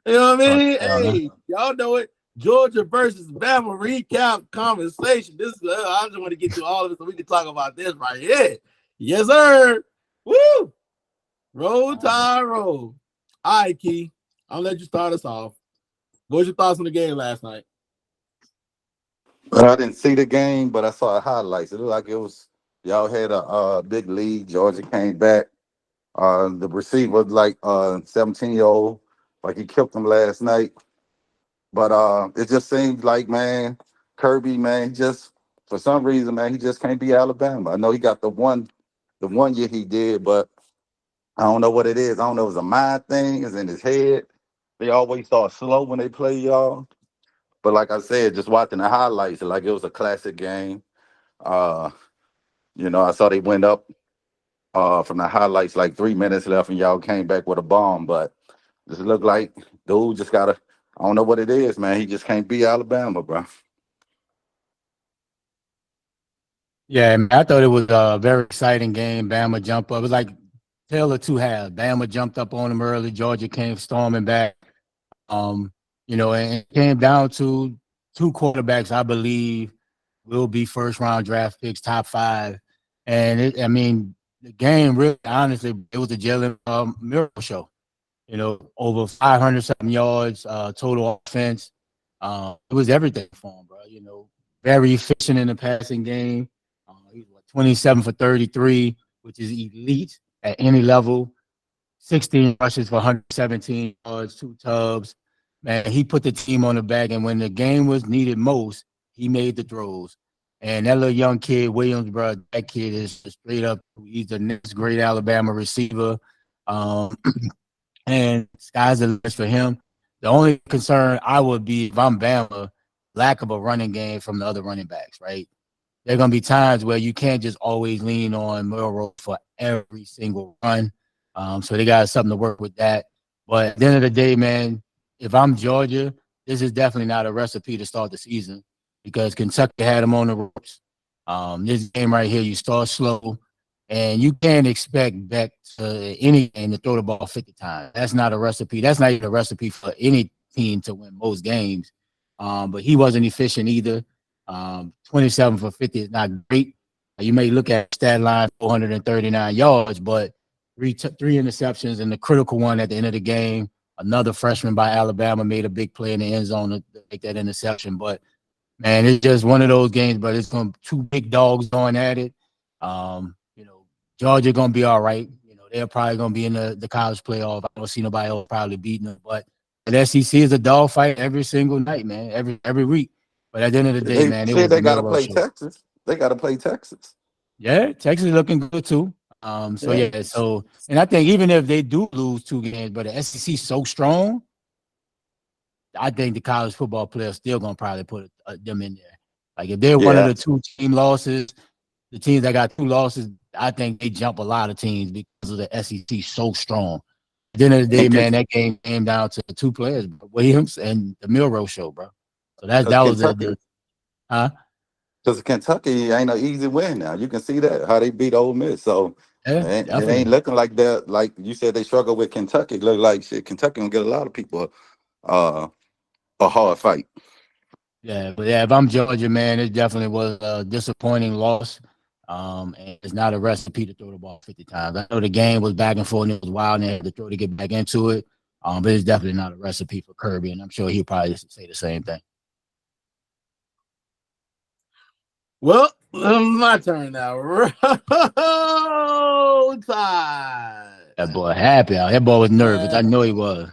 You know what I mean? Hey, y'all know it. Georgia versus Bama recap conversation. This is I just want to get to all of it so we can talk about this right here. Yes, sir. Woo! Roll Tide roll. All right, Key. I'll let you start us off. What's your thoughts on the game last night? I didn't see the game, but I saw the highlights. It looked like it was y'all had a big lead. Georgia came back. The receiver was like 17-year-old, like he killed them last night. But it just seems like, man, Kirby, man, just for some reason, man, he just can't be Alabama. I know he got the one year he did, but I don't know what it is. I don't know if it's a mind thing, it's in his head. They always start slow when they play y'all. But like I said, just watching the highlights, like it was a classic game. Uh, I saw they went up from the highlights like 3 minutes left and y'all came back with a bomb. But just looked like dude just gotta, I don't know what it is, man. He just can't be Alabama, bro. Yeah, man, I thought it was a very exciting game. Bama jump up. It was like tale of two halves. Bama jumped up on them early. Georgia came storming back. And it came down to two quarterbacks, I believe, will be first round draft picks, top 5. And the game really, honestly, it was a Jalen miracle show. Over 500 something yards, total offense. It was everything for him, bro. Very efficient in the passing game. He was 27 for 33, which is elite at any level. 16 rushes for 117 yards, 2 tubs. Man, he put the team on the back, and when the game was needed most, he made the throws. And that little young kid, Williams, bro, that kid is straight up. He's the next great Alabama receiver. And sky's the limit for him. The only concern I would be if I'm Bama, lack of a running game from the other running backs, right? There are going to be times where you can't just always lean on Milroe for every single run. So they got something to work with that. But at the end of the day, man, if I'm Georgia, this is definitely not a recipe to start the season because Kentucky had them on the ropes. This game right here, you start slow, and you can't expect Beck to any game to throw the ball 50 times. That's not a recipe. That's not even a recipe for any team to win most games. But he wasn't efficient either. 27 for 50 is not great. You may look at stat line 439 yards, but three interceptions and the critical one at the end of the game. Another freshman by Alabama made a big play in the end zone to make that interception. But man, it's just one of those games, but it's going to two big dogs going at it. Georgia going to be all right. They're probably going to be in the college playoff. I don't see nobody else probably beating them, but the SEC is a dogfight every single night, man, every week. But at the end of the day, They man, it said was they a got to Milroe play show. Texas. They got to play Texas. Yeah, Texas is looking good too. And I think even if they do lose 2 games, but the SEC is so strong, I think the college football players still gonna probably put them in there. Like if they're one of the 2 team losses, the teams that got 2 losses, I think they jump a lot of teams because of the SEC so strong. At the end of the day, man, that game came down to 2 players, Williams and the Milroe show, bro. So that was Because Kentucky ain't an easy win now. You can see that, how they beat Ole Miss. So it ain't looking like that. Like you said, they struggle with Kentucky. It look like shit, Kentucky gonna get a lot of people a hard fight. Yeah, but if I'm Georgia, man, it definitely was a disappointing loss. And it's not a recipe to throw the ball 50 times. I know the game was back and forth and it was wild and they had to throw to get back into it. But it's definitely not a recipe for Kirby, and I'm sure he'll probably say the same thing. Well, my turn now. Roll Tide. That boy happy out. That boy was nervous. I know he was.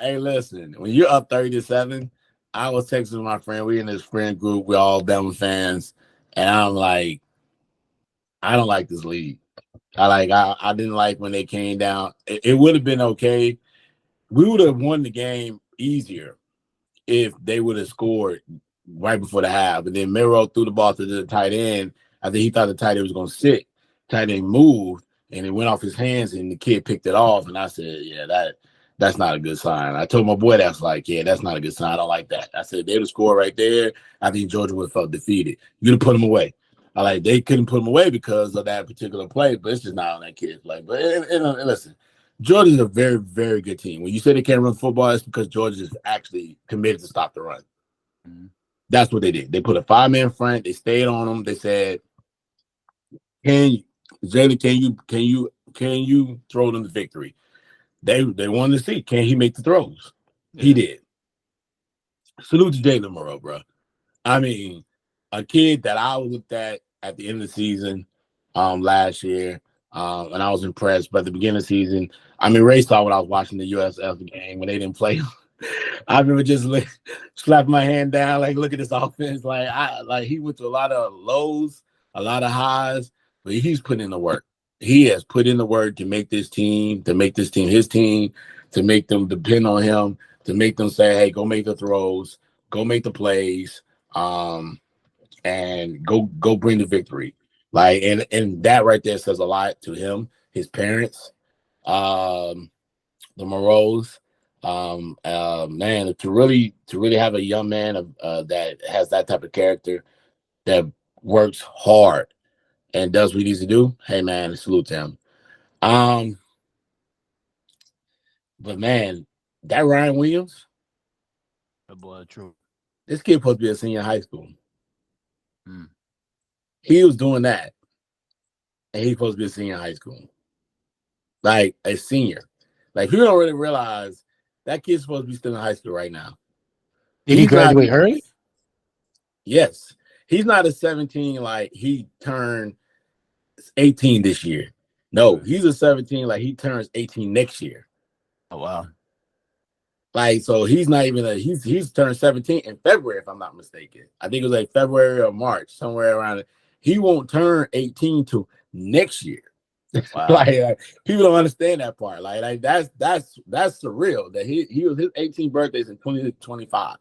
Hey, listen, when you're up 30-7, I was texting my friend. We in this friend group. We're all Bama fans. And I'm like, I don't like this league. I didn't like when they came down. It would have been okay. We would have won the game easier if they would have scored right before the half. And then Miro threw the ball to the tight end. I think he thought the tight end was going to sit. Tight end moved, and it went off his hands, and the kid picked it off. And I said, yeah, that's not a good sign. I told my boy that's not a good sign. I don't like that. I said, they would have scored right there. I think Georgia would have felt defeated. You could have put him away. They couldn't put him away because of that particular play, but it's just not on that kid's play. But listen, Georgia's a very, very good team. When you say they can't run football, it's because Georgia is actually committed to stop the run. That's what they did. They put a 5-man front. They stayed on him. They said, Jayden, can you throw them to victory? They wanted to see, can he make the throws? Yeah. He did. Salute to Jayden Moreau, bro. I mean, a kid that I looked at the end of the season last year, and I was impressed. But at the beginning of the season, I mean, Ray saw when I was watching the USF game when they didn't play. I remember just slapping my hand down, like, look at this offense. Like he went to a lot of lows, a lot of highs, but he's put in the work. He has put in the work to make this team his team, to make them depend on him, to make them say, hey, go make the throws, go make the plays, and go bring the victory. Like, and that right there says a lot to him, his parents, the Moreaus. Man, to really have a young man that has that type of character, that works hard and does what he needs to do, hey man, salute to him. But man, that Ryan Williams, that boy, true. This kid supposed to be a senior in high school. He was doing that, and he's supposed to be a senior in high school, like a senior. Like, you don't really realize that kid's supposed to be still in high school right now. Did he graduate early? Yes. He's not a 17 like he turned 18 this year. No, he's a 17 like he turns 18 next year. Oh, wow. Like, so he's not even he's turned 17 in February, if I'm not mistaken. I think it was like February or March, somewhere around it. He won't turn 18 till next year. Wow. like people don't understand that part. Like that's surreal that he was his 18th birthday's in 2025. Wow.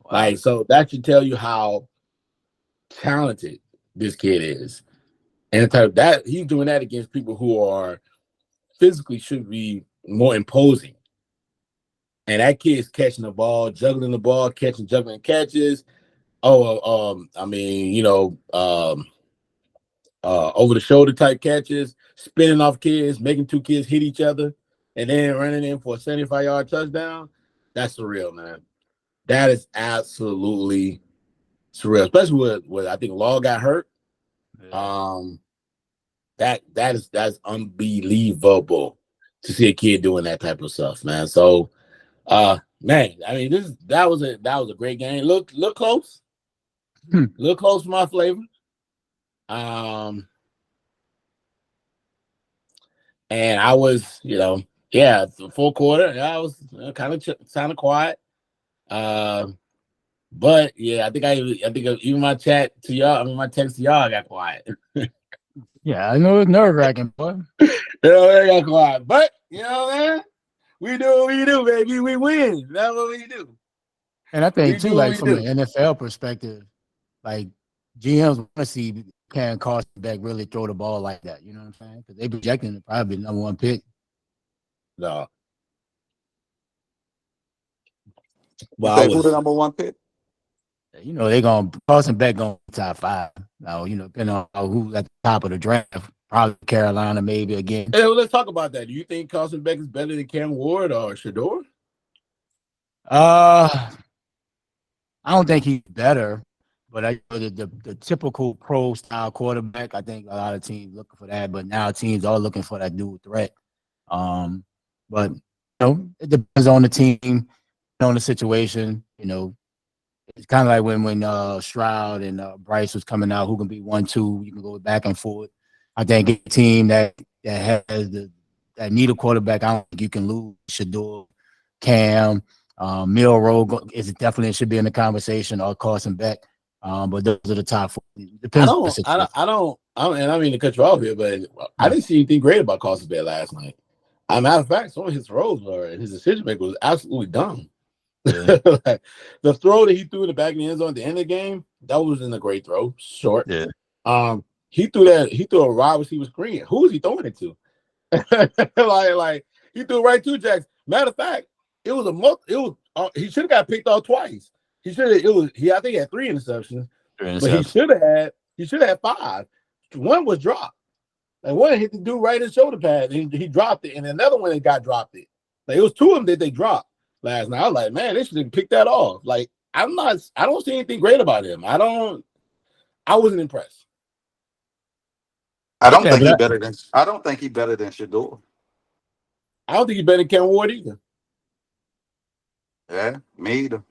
Like, so that should tell you how talented this kid is. And that he's doing that against people who are physically should be more imposing. And that kid's catching the ball, juggling the ball, juggling catches. I mean, over the shoulder type catches, spinning off kids, making two kids hit each other, and then running in for a 75-yard touchdown. That's surreal, man. That is absolutely surreal, especially with I think Law got hurt. Yeah. That's unbelievable to see a kid doing that type of stuff, man. So, man, I mean, that was a great game. Look close, look close for my flavor. And I was, the full quarter, I was kind of quiet. But yeah, I think even my chat to y'all, my text to y'all got quiet. Yeah, I know it's nerve-wracking, boy. They got quiet. But man, we do what we do, baby. We win. That's what we do. And I think too, like from an NFL perspective, like GMs want to see can Carson Beck really throw the ball like that. You know what I'm saying? Because they projecting to probably be the #1 pick. No. Well, who's the #1 pick? They're going to Carson Beck going top 5. Now, depending on who's at the top of the draft, probably Carolina maybe again. Hey, well, let's talk about that. Do you think Carson Beck is better than Cam Ward or Shador? I don't think he's better, but the typical pro style quarterback, I think a lot of teams looking for that, but now teams are looking for that dual threat. But it depends on the team, on the situation. It's kind of like when Stroud and Bryce was coming out, who can be 1-2, you can go back and forth. I think a team that has that need a quarterback, I don't think you can lose Shador, Cam, Milroe is definitely should be in the conversation, or Carson Beck. But those are the top 4. Depends and I mean to cut you off here, but I didn't see anything great about Carson Beck last night. As a matter of fact, some of his throws his decision making was absolutely dumb. Yeah. Like, the throw that he threw in the back of the end zone at the end of the game, that wasn't a great throw, short. Yeah. He threw a wide receiver screen. Who was he throwing it to? like he threw right to Jackson. Matter of fact, he should have got picked off twice. I think he had 3 interceptions. But he should have had 5. One was dropped. Like, one hit the dude right in the shoulder pad, and he dropped it, and another one that got dropped it. Like, it was 2 of them that they dropped last night. I was like, man, they should have picked that off. Like, I don't see anything great about him. I wasn't impressed. I don't think he's better than Shador. I don't think he's better than Ken Ward either. Yeah, me either.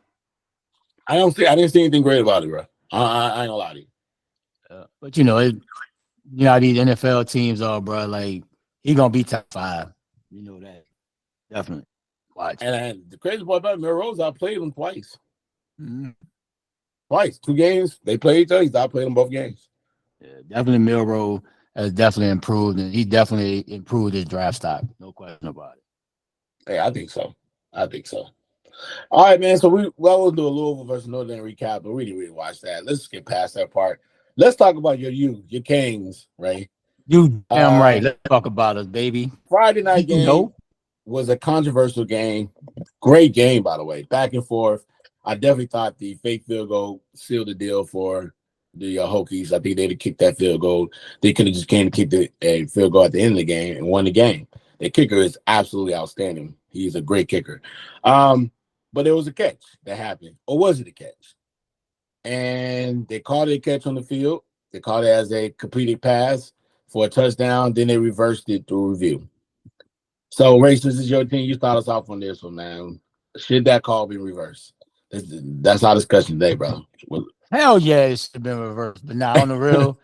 I didn't see anything great about it, bro. I ain't gonna lie to you. But you know how these NFL teams are, bro. Like he gonna be top 5. You know that definitely. Watch. And the crazy part about Milrose, I played him twice. Mm-hmm. Twice, 2 games. They played each other. I played them both games. Yeah, definitely Milroe has definitely improved, and he definitely improved his draft stock. No question about it. Hey, I think so. All right, man. So we'll do a Louisville versus Notre Dame recap, but we didn't really watch that. Let's get past that part. Let's talk about your Kings, right? You damn right. Let's talk about us, baby. Friday night game was a controversial game. Great game, by the way. Back and forth. I definitely thought the fake field goal sealed the deal for the Hokies. I think they'd have kicked that field goal. They could have just came to kick the field goal at the end of the game and won the game. The kicker is absolutely outstanding. He's a great kicker. But there was a catch that happened. Or was it a catch? And they called it a catch on the field. They called it as a completed pass for a touchdown. Then they reversed it through review. So, Ray, this is your team. You start us off on this one, man. Should that call be reversed? That's our discussion today, brother. Hell yeah, it should have been reversed. But now on the real,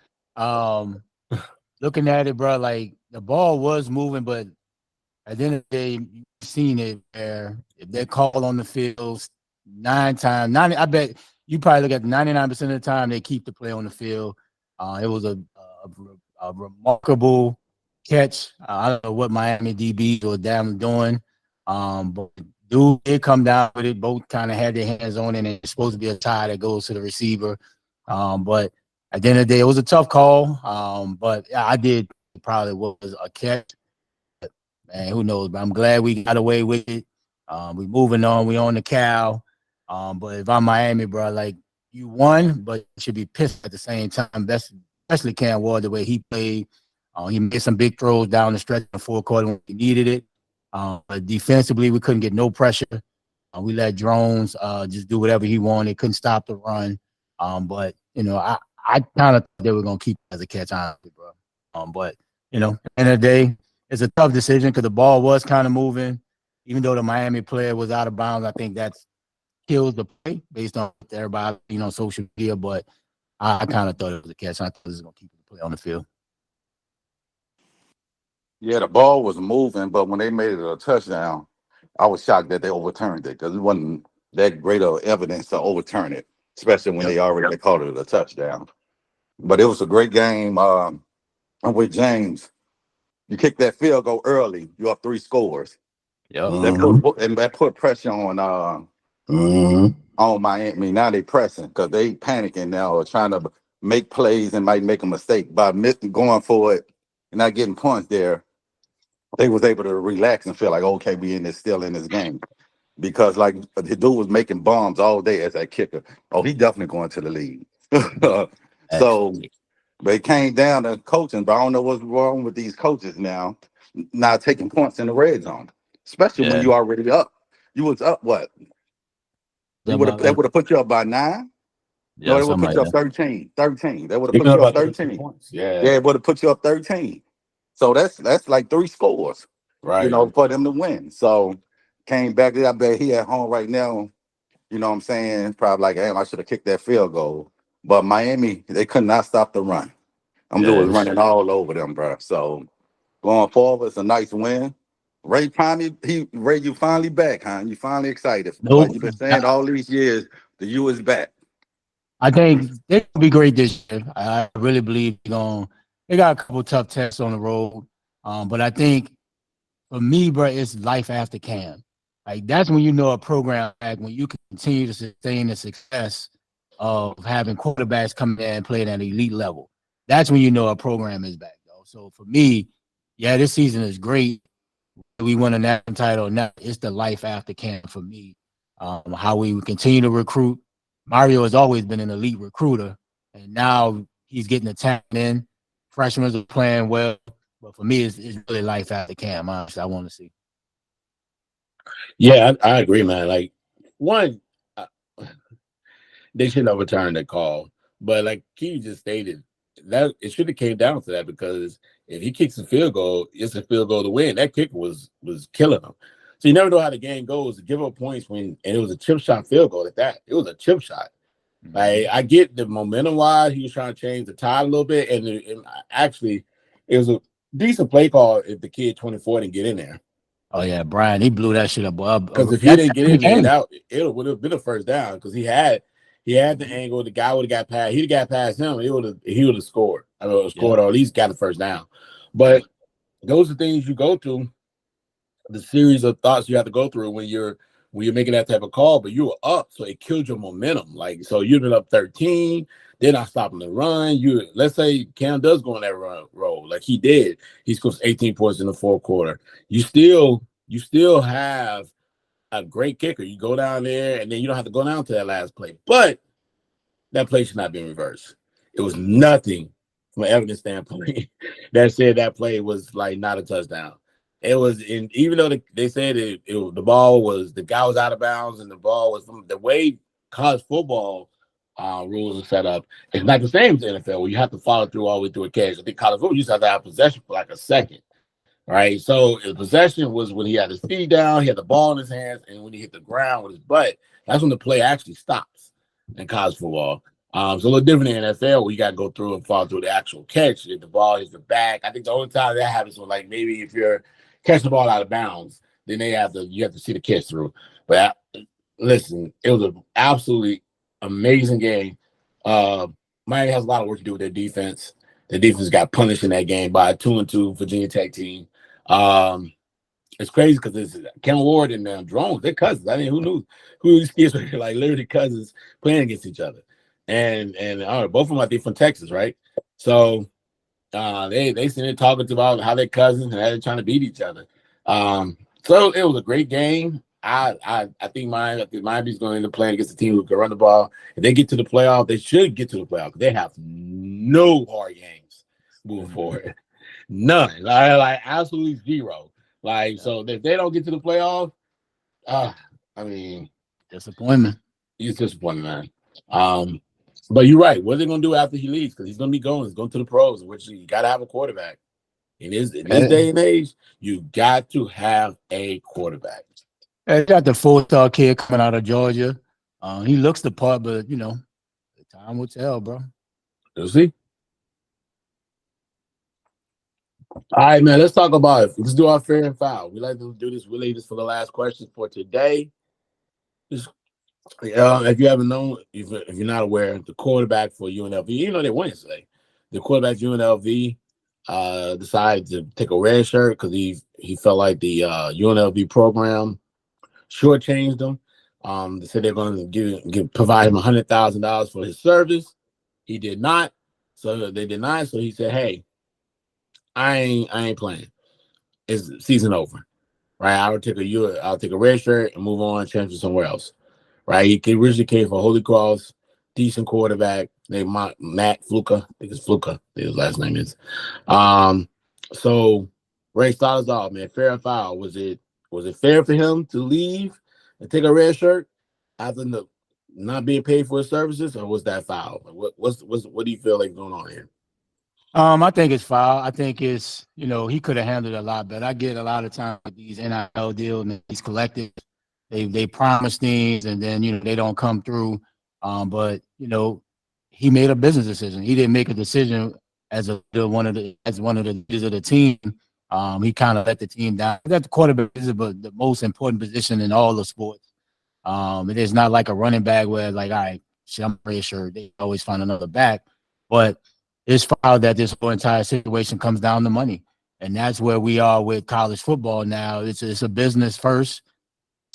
looking at it, bro, like the ball was moving, but at the end of the day, you've seen it where if they call on the field 9 times, I bet you probably look at 99% of the time they keep the play on the field. It was a remarkable catch. I don't know what Miami DBs were damn doing. But dude did come down with it. Both kind of had their hands on it, and it's supposed to be a tie that goes to the receiver. But at the end of the day, it was a tough call. But I did probably was a catch. Man, who knows? But I'm glad we got away with it. We moving on. We on the cow. But if I'm Miami, bro, like you won, but you should be pissed at the same time. That's especially Cam Ward, the way he played. He made some big throws down the stretch in the fourth quarter when he needed it. But defensively, we couldn't get no pressure. We let Drones just do whatever he wanted. Couldn't stop the run. But you know, I kind of thought they were gonna keep it as a catch, honestly, bro. But you know, at the end of the day, it's a tough decision because the ball was kind of moving. Even though the Miami player was out of bounds, I think that kills the play based on everybody, social media. But I kind of thought it was a catch. I thought it was gonna keep the play on the field. Yeah, the ball was moving, but when they made it a touchdown, I was shocked that they overturned it because it wasn't that great of evidence to overturn it, especially when they already called it a touchdown. But it was a great game. I'm with James. You kick that field goal early, you're up 3 scores. Yeah, that put pressure on Miami. Now they pressing because they panicking now, or trying to make plays and might make a mistake by going for it and not getting points there. They was able to relax and feel like, okay, still in this game. Because like the dude was making bombs all day as that kicker. Oh, he definitely going to the league. So they came down to coaching, but I don't know what's wrong with these coaches now, not taking points in the red zone, especially when you already up. You was up what? That would have put you up by 9. Yeah, no, they would have put you up 13. They would have put you up 13. Points. Yeah, it would have put you up 13. So that's like 3 scores, right? For them to win. So came back. I bet he at home right now. You know what I'm saying? Probably like, damn, I should have kicked that field goal. But Miami, they could not stop the run. I'm doing running all over them, bro. So going forward, it's a nice win. Ray, you finally back, huh? You finally excited. Nope. Like you've been saying all these years, the U is back. I think they'll be great this year. I really believe they got a couple tough tests on the road. But I think for me, bro, it's life after Cam. Like that's when you know a program back, when you can continue to sustain the success of having quarterbacks come in and play at an elite level. That's when you know a program is back, though. So for me, this season is great. We won a national title. Now it's the life after Cam for me. How we continue to recruit. Mario has always been an elite recruiter, and now he's getting the talent in. Freshmen are playing well, but for me, it's really life after Cam. Honestly, I want to see. Yeah, I agree, man. Like one, they should have overturned the call. But like Key just stated, that it should have came down to that because if he kicks a field goal, it's a field goal to win. That kicker was killing him. So you never know how the game goes. To give up points and it was a chip shot field goal at that. It was a chip shot. Like I get the momentum wise, he was trying to change the tide a little bit, and actually, it was a decent play call if the kid 24 didn't get in there. Oh yeah, Brian, he blew that shit up. Because if he didn't get in there, it would have been a first down because he had the angle. The guy would have got past. He'd have got past him. He would have scored. I mean, scored or at least got the first down. But those are things you go through. The series of thoughts you have to go through when you're making that type of call, but you were up, so it killed your momentum. Like, so you've been up 13, they're not stopping the run. Let's say Cam does go on that roll, like he did. He scores 18 points in the fourth quarter. You still have a great kicker. You go down there, and then you don't have to go down to that last play. But that play should not be reversed. It was nothing from an evidence standpoint that said that play was like not a touchdown. It was, even though they said the ball was, the guy was out of bounds and the ball was from the way college football rules are set up. It's not the same as the NFL where you have to follow through all the way through a catch. I think college football, you just have to have possession for like a second, right? So the possession was when he had his feet down, he had the ball in his hands, and when he hit the ground with his butt, that's when the play actually stops in college football. So a little different in NFL where you got to go through and follow through the actual catch. If the ball hits the back, I think the only time that happens was like maybe if you're catch the ball out of bounds, then you have to see the catch through. But listen, it was an absolutely amazing game. Miami has a lot of work to do with their defense. The defense got punished in that game by a 2-2 Virginia Tech team. It's crazy because it's Ken Ward and Drones. They're cousins. I mean, who knew who these kids were like literally cousins playing against each other? And both of them, I think, from Texas, right? So they sitting there talking about how they're cousins and how they're trying to beat each other. So it was a great game. I think Miami's going to end up playing against a team who can run the ball. If they get to the playoff, they should get to the playoff. They have no hard games moving forward. None. Like absolutely zero. Like, so if they don't get to the playoff, I mean, disappointment. It's disappointing, man. But you're right. What are they going to do after he leaves? Because he's going to be going. He's going to the pros, which you got to have a quarterback. In this day and age, you got to have a quarterback. They got the 4-star kid coming out of Georgia. He looks the part, but, the time will tell, bro. You'll see. All right, man. Let's talk about it. Let's do our fair and foul. We like to do this. We leave this for the last question for today. If you haven't known, if you're not aware, the quarterback for UNLV, they won yesterday. The quarterback for UNLV decided to take a red shirt because he felt like the UNLV program shortchanged him. They said they're going to provide him $100,000 for his service. He did not, so they denied. So he said, "Hey, I ain't playing. It's season over, right? I'll take a red shirt and move on, transfer somewhere else." Right, he originally came from Holy Cross, decent quarterback named Matt Sluka. I think it's Sluka. I think his last name is. So Ray, start us off, man. Fair and foul. Was it fair for him to leave and take a red shirt after not being paid for his services, or was that foul? What do you feel like going on here? I think it's foul. I think it's he could have handled it a lot better. I get a lot of times with these NIL deals and these collectives. They promise things and then they don't come through. But he made a business decision. He didn't make a decision as one of the leaders of the team. He kind of let the team down. That the quarterback is the most important position in all the sports. It is not like a running back where like, all right, I'm pretty sure they always find another back. But it's foul that this whole entire situation comes down to money, and that's where we are with college football now. It's a business first.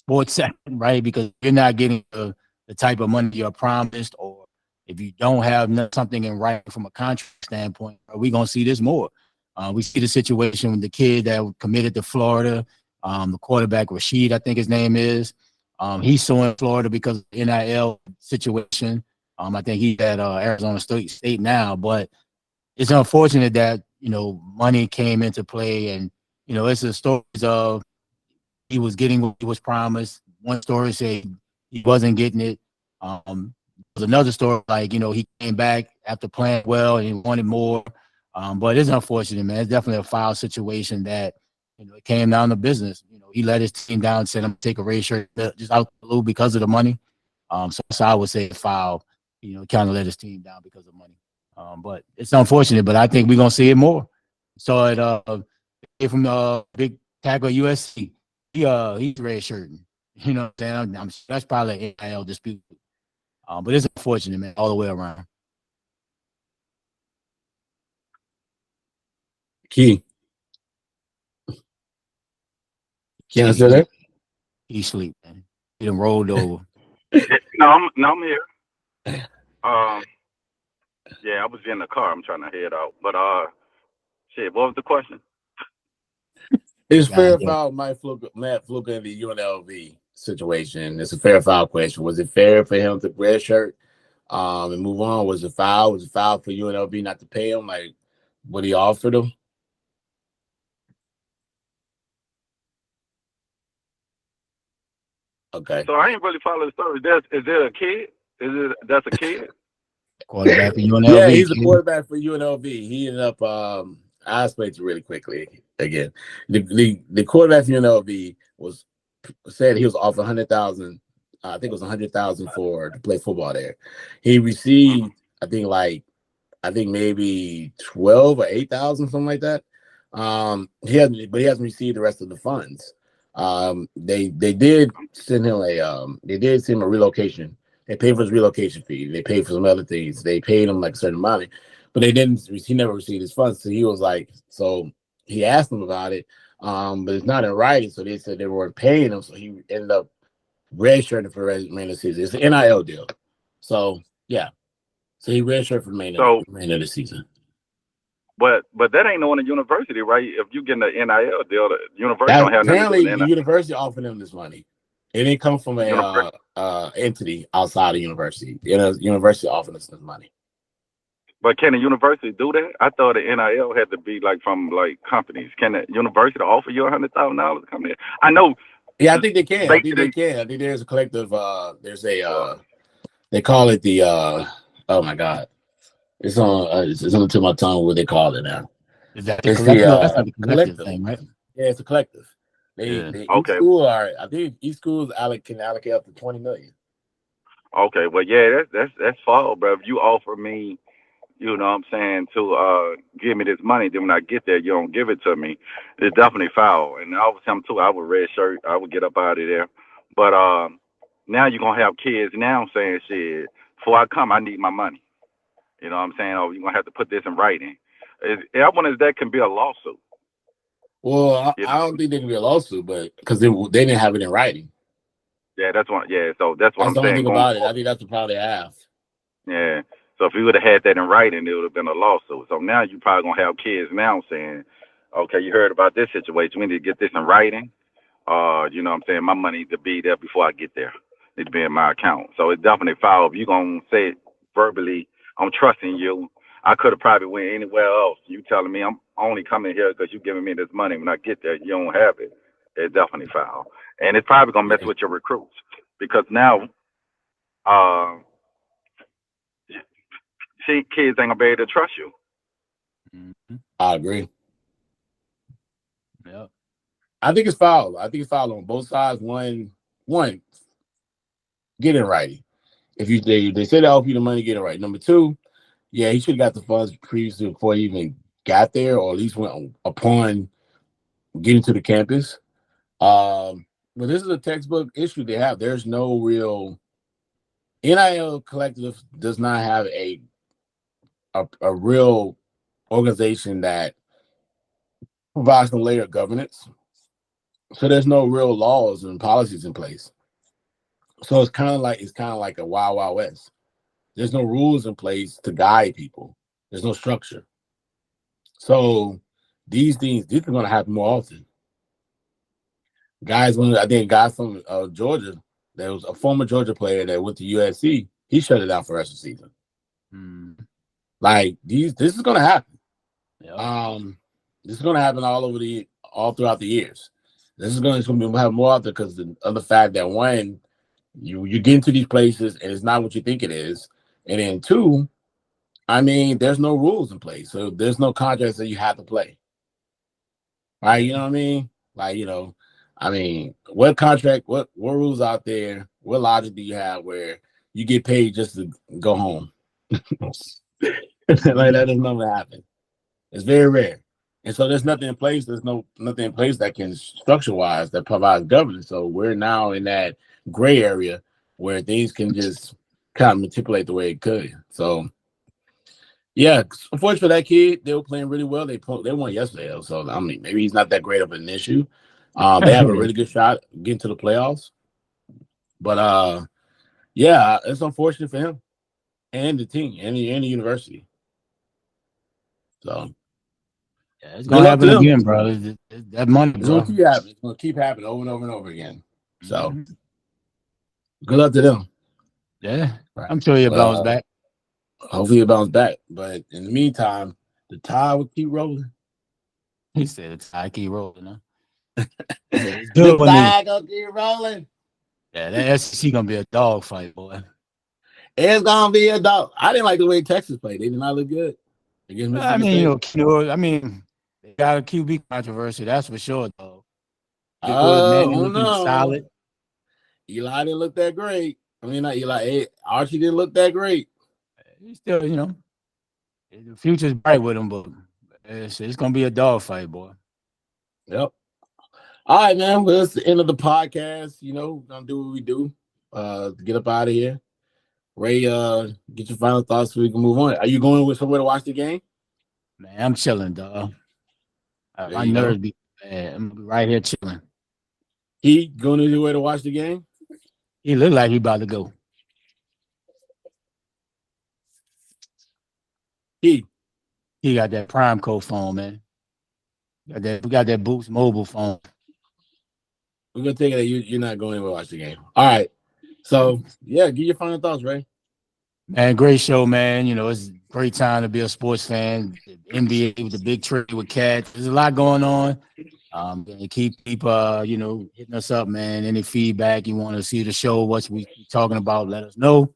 Sports second, right? Because you're not getting the type of money you're promised, or if you don't have something in writing from a contract standpoint, we're going to see this more. We see the situation with the kid that committed to Florida, the quarterback, Rashid, I think his name is. He's suing Florida because of the NIL situation. I think he's at Arizona State now, but it's unfortunate that, money came into play, and, it's a story of he was getting what he was promised. One story said he wasn't getting it. was another story, like, he came back after playing well and he wanted more. But it's unfortunate, man. It's definitely a foul situation that, it came down to business. He let his team down and said, I'm going to take a race shirt just out the blue because of the money. So I would say foul, kind of let his team down because of money. But it's unfortunate, but I think we're going to see it more. So from the big tackle USC, he's red shirting. You know what I'm saying? I'm that's probably an NIL dispute. But it's unfortunate, man, all the way around. Key. Can I say that? He sleep, man. He done rolled over. No, I'm here. Yeah, I was in the car. I'm trying to head out. But shit, what was the question? It's fair foul, Matt Sluka in the UNLV situation. It's a fair foul question. Was it fair for him to wear a shirt and move on? Was it foul? Was it foul for UNLV not to pay him? Like, what he offered him? Okay. So I ain't really follow the story. Is it a kid? That's a kid? Quarterback for UNLV. Yeah, he's a quarterback for UNLV. He ended up I'll explain it really quickly again. The quarterback for UNLV said he was offered 100,000. I think it was 100,000 to play football there. He received, I think maybe 12 or 8,000, something like that. He hasn't received the rest of the funds. They did send him a relocation. They paid for his relocation fee. They paid for some other things. They paid him like a certain amount, but he never received his funds. So he was like, so he asked them about it, but it's not in writing. So they said they weren't paying him. So he ended up redshirting for the remainder of the season. It's an NIL deal. So yeah. So he redshirted for the remainder of the season. But that ain't on the university, right? If you get an NIL deal, the university don't have nothing to do apparently with the university offered him this money. It didn't come from a entity outside the university. University offered us this money. But can the university do that? I thought the NIL had to be like from like companies. Can the university offer you $100,000 to come in? I know. Yeah, I think they can. I think there's a collective. They call it the. Oh my God, it's on. It's on the tip of my tongue. What they call it now? Is that the collective? No, that's not the collective thing, right? Yeah, it's a collective. Each school I think each school can allocate up to $20 million. Okay, well, yeah, that's foul, bro. If you offer me, you know what I'm saying, to give me this money, then when I get there, you don't give it to me, it's definitely foul. And I was him too. I would red shirt. I would get up out of there. But now you're gonna have kids now saying, shit, before I come, I need my money. You know what I'm saying? Oh, you're gonna have to put this in writing. I wonder if that can be a lawsuit. Well, I don't think there can be a lawsuit, but because they didn't have it in writing. Yeah, that's one. Yeah, so that's what I'm the only saying. Thing about it. I think that's the problem they have. Yeah. So if you would have had that in writing, it would have been a lawsuit. So now you probably gonna have kids now saying, "Okay, you heard about this situation. We need to get this in writing. You know what I'm saying? My money need to be there before I get there. It need to be in my account." So it's definitely foul. If you gonna say it verbally, I'm trusting you. I could have probably went anywhere else. You telling me I'm only coming here because you giving me this money. When I get there, you don't have it. It's definitely foul. And it's probably gonna mess with your recruits because now, kids ain't gonna be able to trust you. Mm-hmm. I agree. Yeah. I think it's foul. I think it's foul on both sides. One, get in writing. If they say they offer you the money, get it right. Number two, yeah, he should have got the funds previously before he even got there, or at least went upon getting to the campus. But this is a textbook issue they have. There's no real NIL collective does not have a real organization that provides some layer of governance. So there's no real laws and policies in place. So it's kind of like a wild, wild west. There's no rules in place to guide people. There's no structure. So these are going to happen more often. I think a guy from Georgia, there was a former Georgia player that went to USC. He shut it down for the rest of the season. Like this is going to happen. Yeah. This is going to happen all throughout the years. This is going to have more out there because of the fact that one, You get into these places and it's not what you think it is. And then 2, I mean, there's no rules in place, so there's no contracts that you have to play. Right? You know what I mean? Like, I mean, what contract, what rules out there, what logic do you have where you get paid just to go home? Like that does never happen. It's very rare. And so there's nothing in place. There's nothing in place that can structure-wise that provides governance. So we're now in that gray area where things can just kind of manipulate the way it could. So yeah, unfortunately for that kid, they were playing really well. They won yesterday, though, so I mean maybe he's not that great of an issue. They have a really good shot getting to the playoffs. But yeah, it's unfortunate for him and the team and the university. So yeah, it's gonna happen again, bro. That money, it's bro. gonna keep happening. It's gonna keep happening over and over and over again. So good luck to them. Yeah, I'm sure he'll bounce back. Hopefully he'll bounce back. But in the meantime, the tide will keep rolling. He said the tide keep rolling, huh? The tide gonna keep rolling. Yeah, that SEC gonna be a dog fight, boy. It's gonna be a dog. I didn't like the way Texas played. They did not look good against Mississippi State. I mean, they got a QB controversy, that's for sure, though. Solid. Eli didn't look that great. I mean, not Eli. Archie didn't look that great. He's still, the future's bright with him, but it's gonna be a dog fight, boy. Yep. All right, man. Well, it's the end of the podcast. We're gonna do what we do. Get up out of here. Ray, get your final thoughts so we can move on. Are you going with somewhere to watch the game? Man, I'm chilling, dog. My nerves be bad. I'm right here chilling. He going anywhere to watch the game? He look like he about to go. He got that Prime Code phone, man. We got that Boost mobile phone. We're gonna take it that you're not going to watch the game. All right. So yeah, give your final thoughts, Ray. Man, great show, man. It's a great time to be a sports fan. The NBA with the big trade with Cat. There's a lot going on. Keep hitting us up, man. Any feedback you want to see the show, what we talking about, let us know.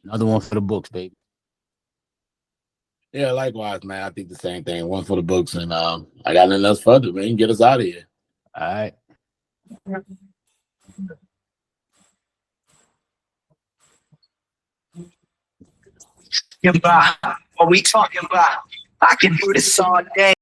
Another one for the books, baby. Yeah, likewise, man. I think the same thing. One for the books, and I got nothing else further, man. Get us out of here. All right. What we talking about? I can do this all day.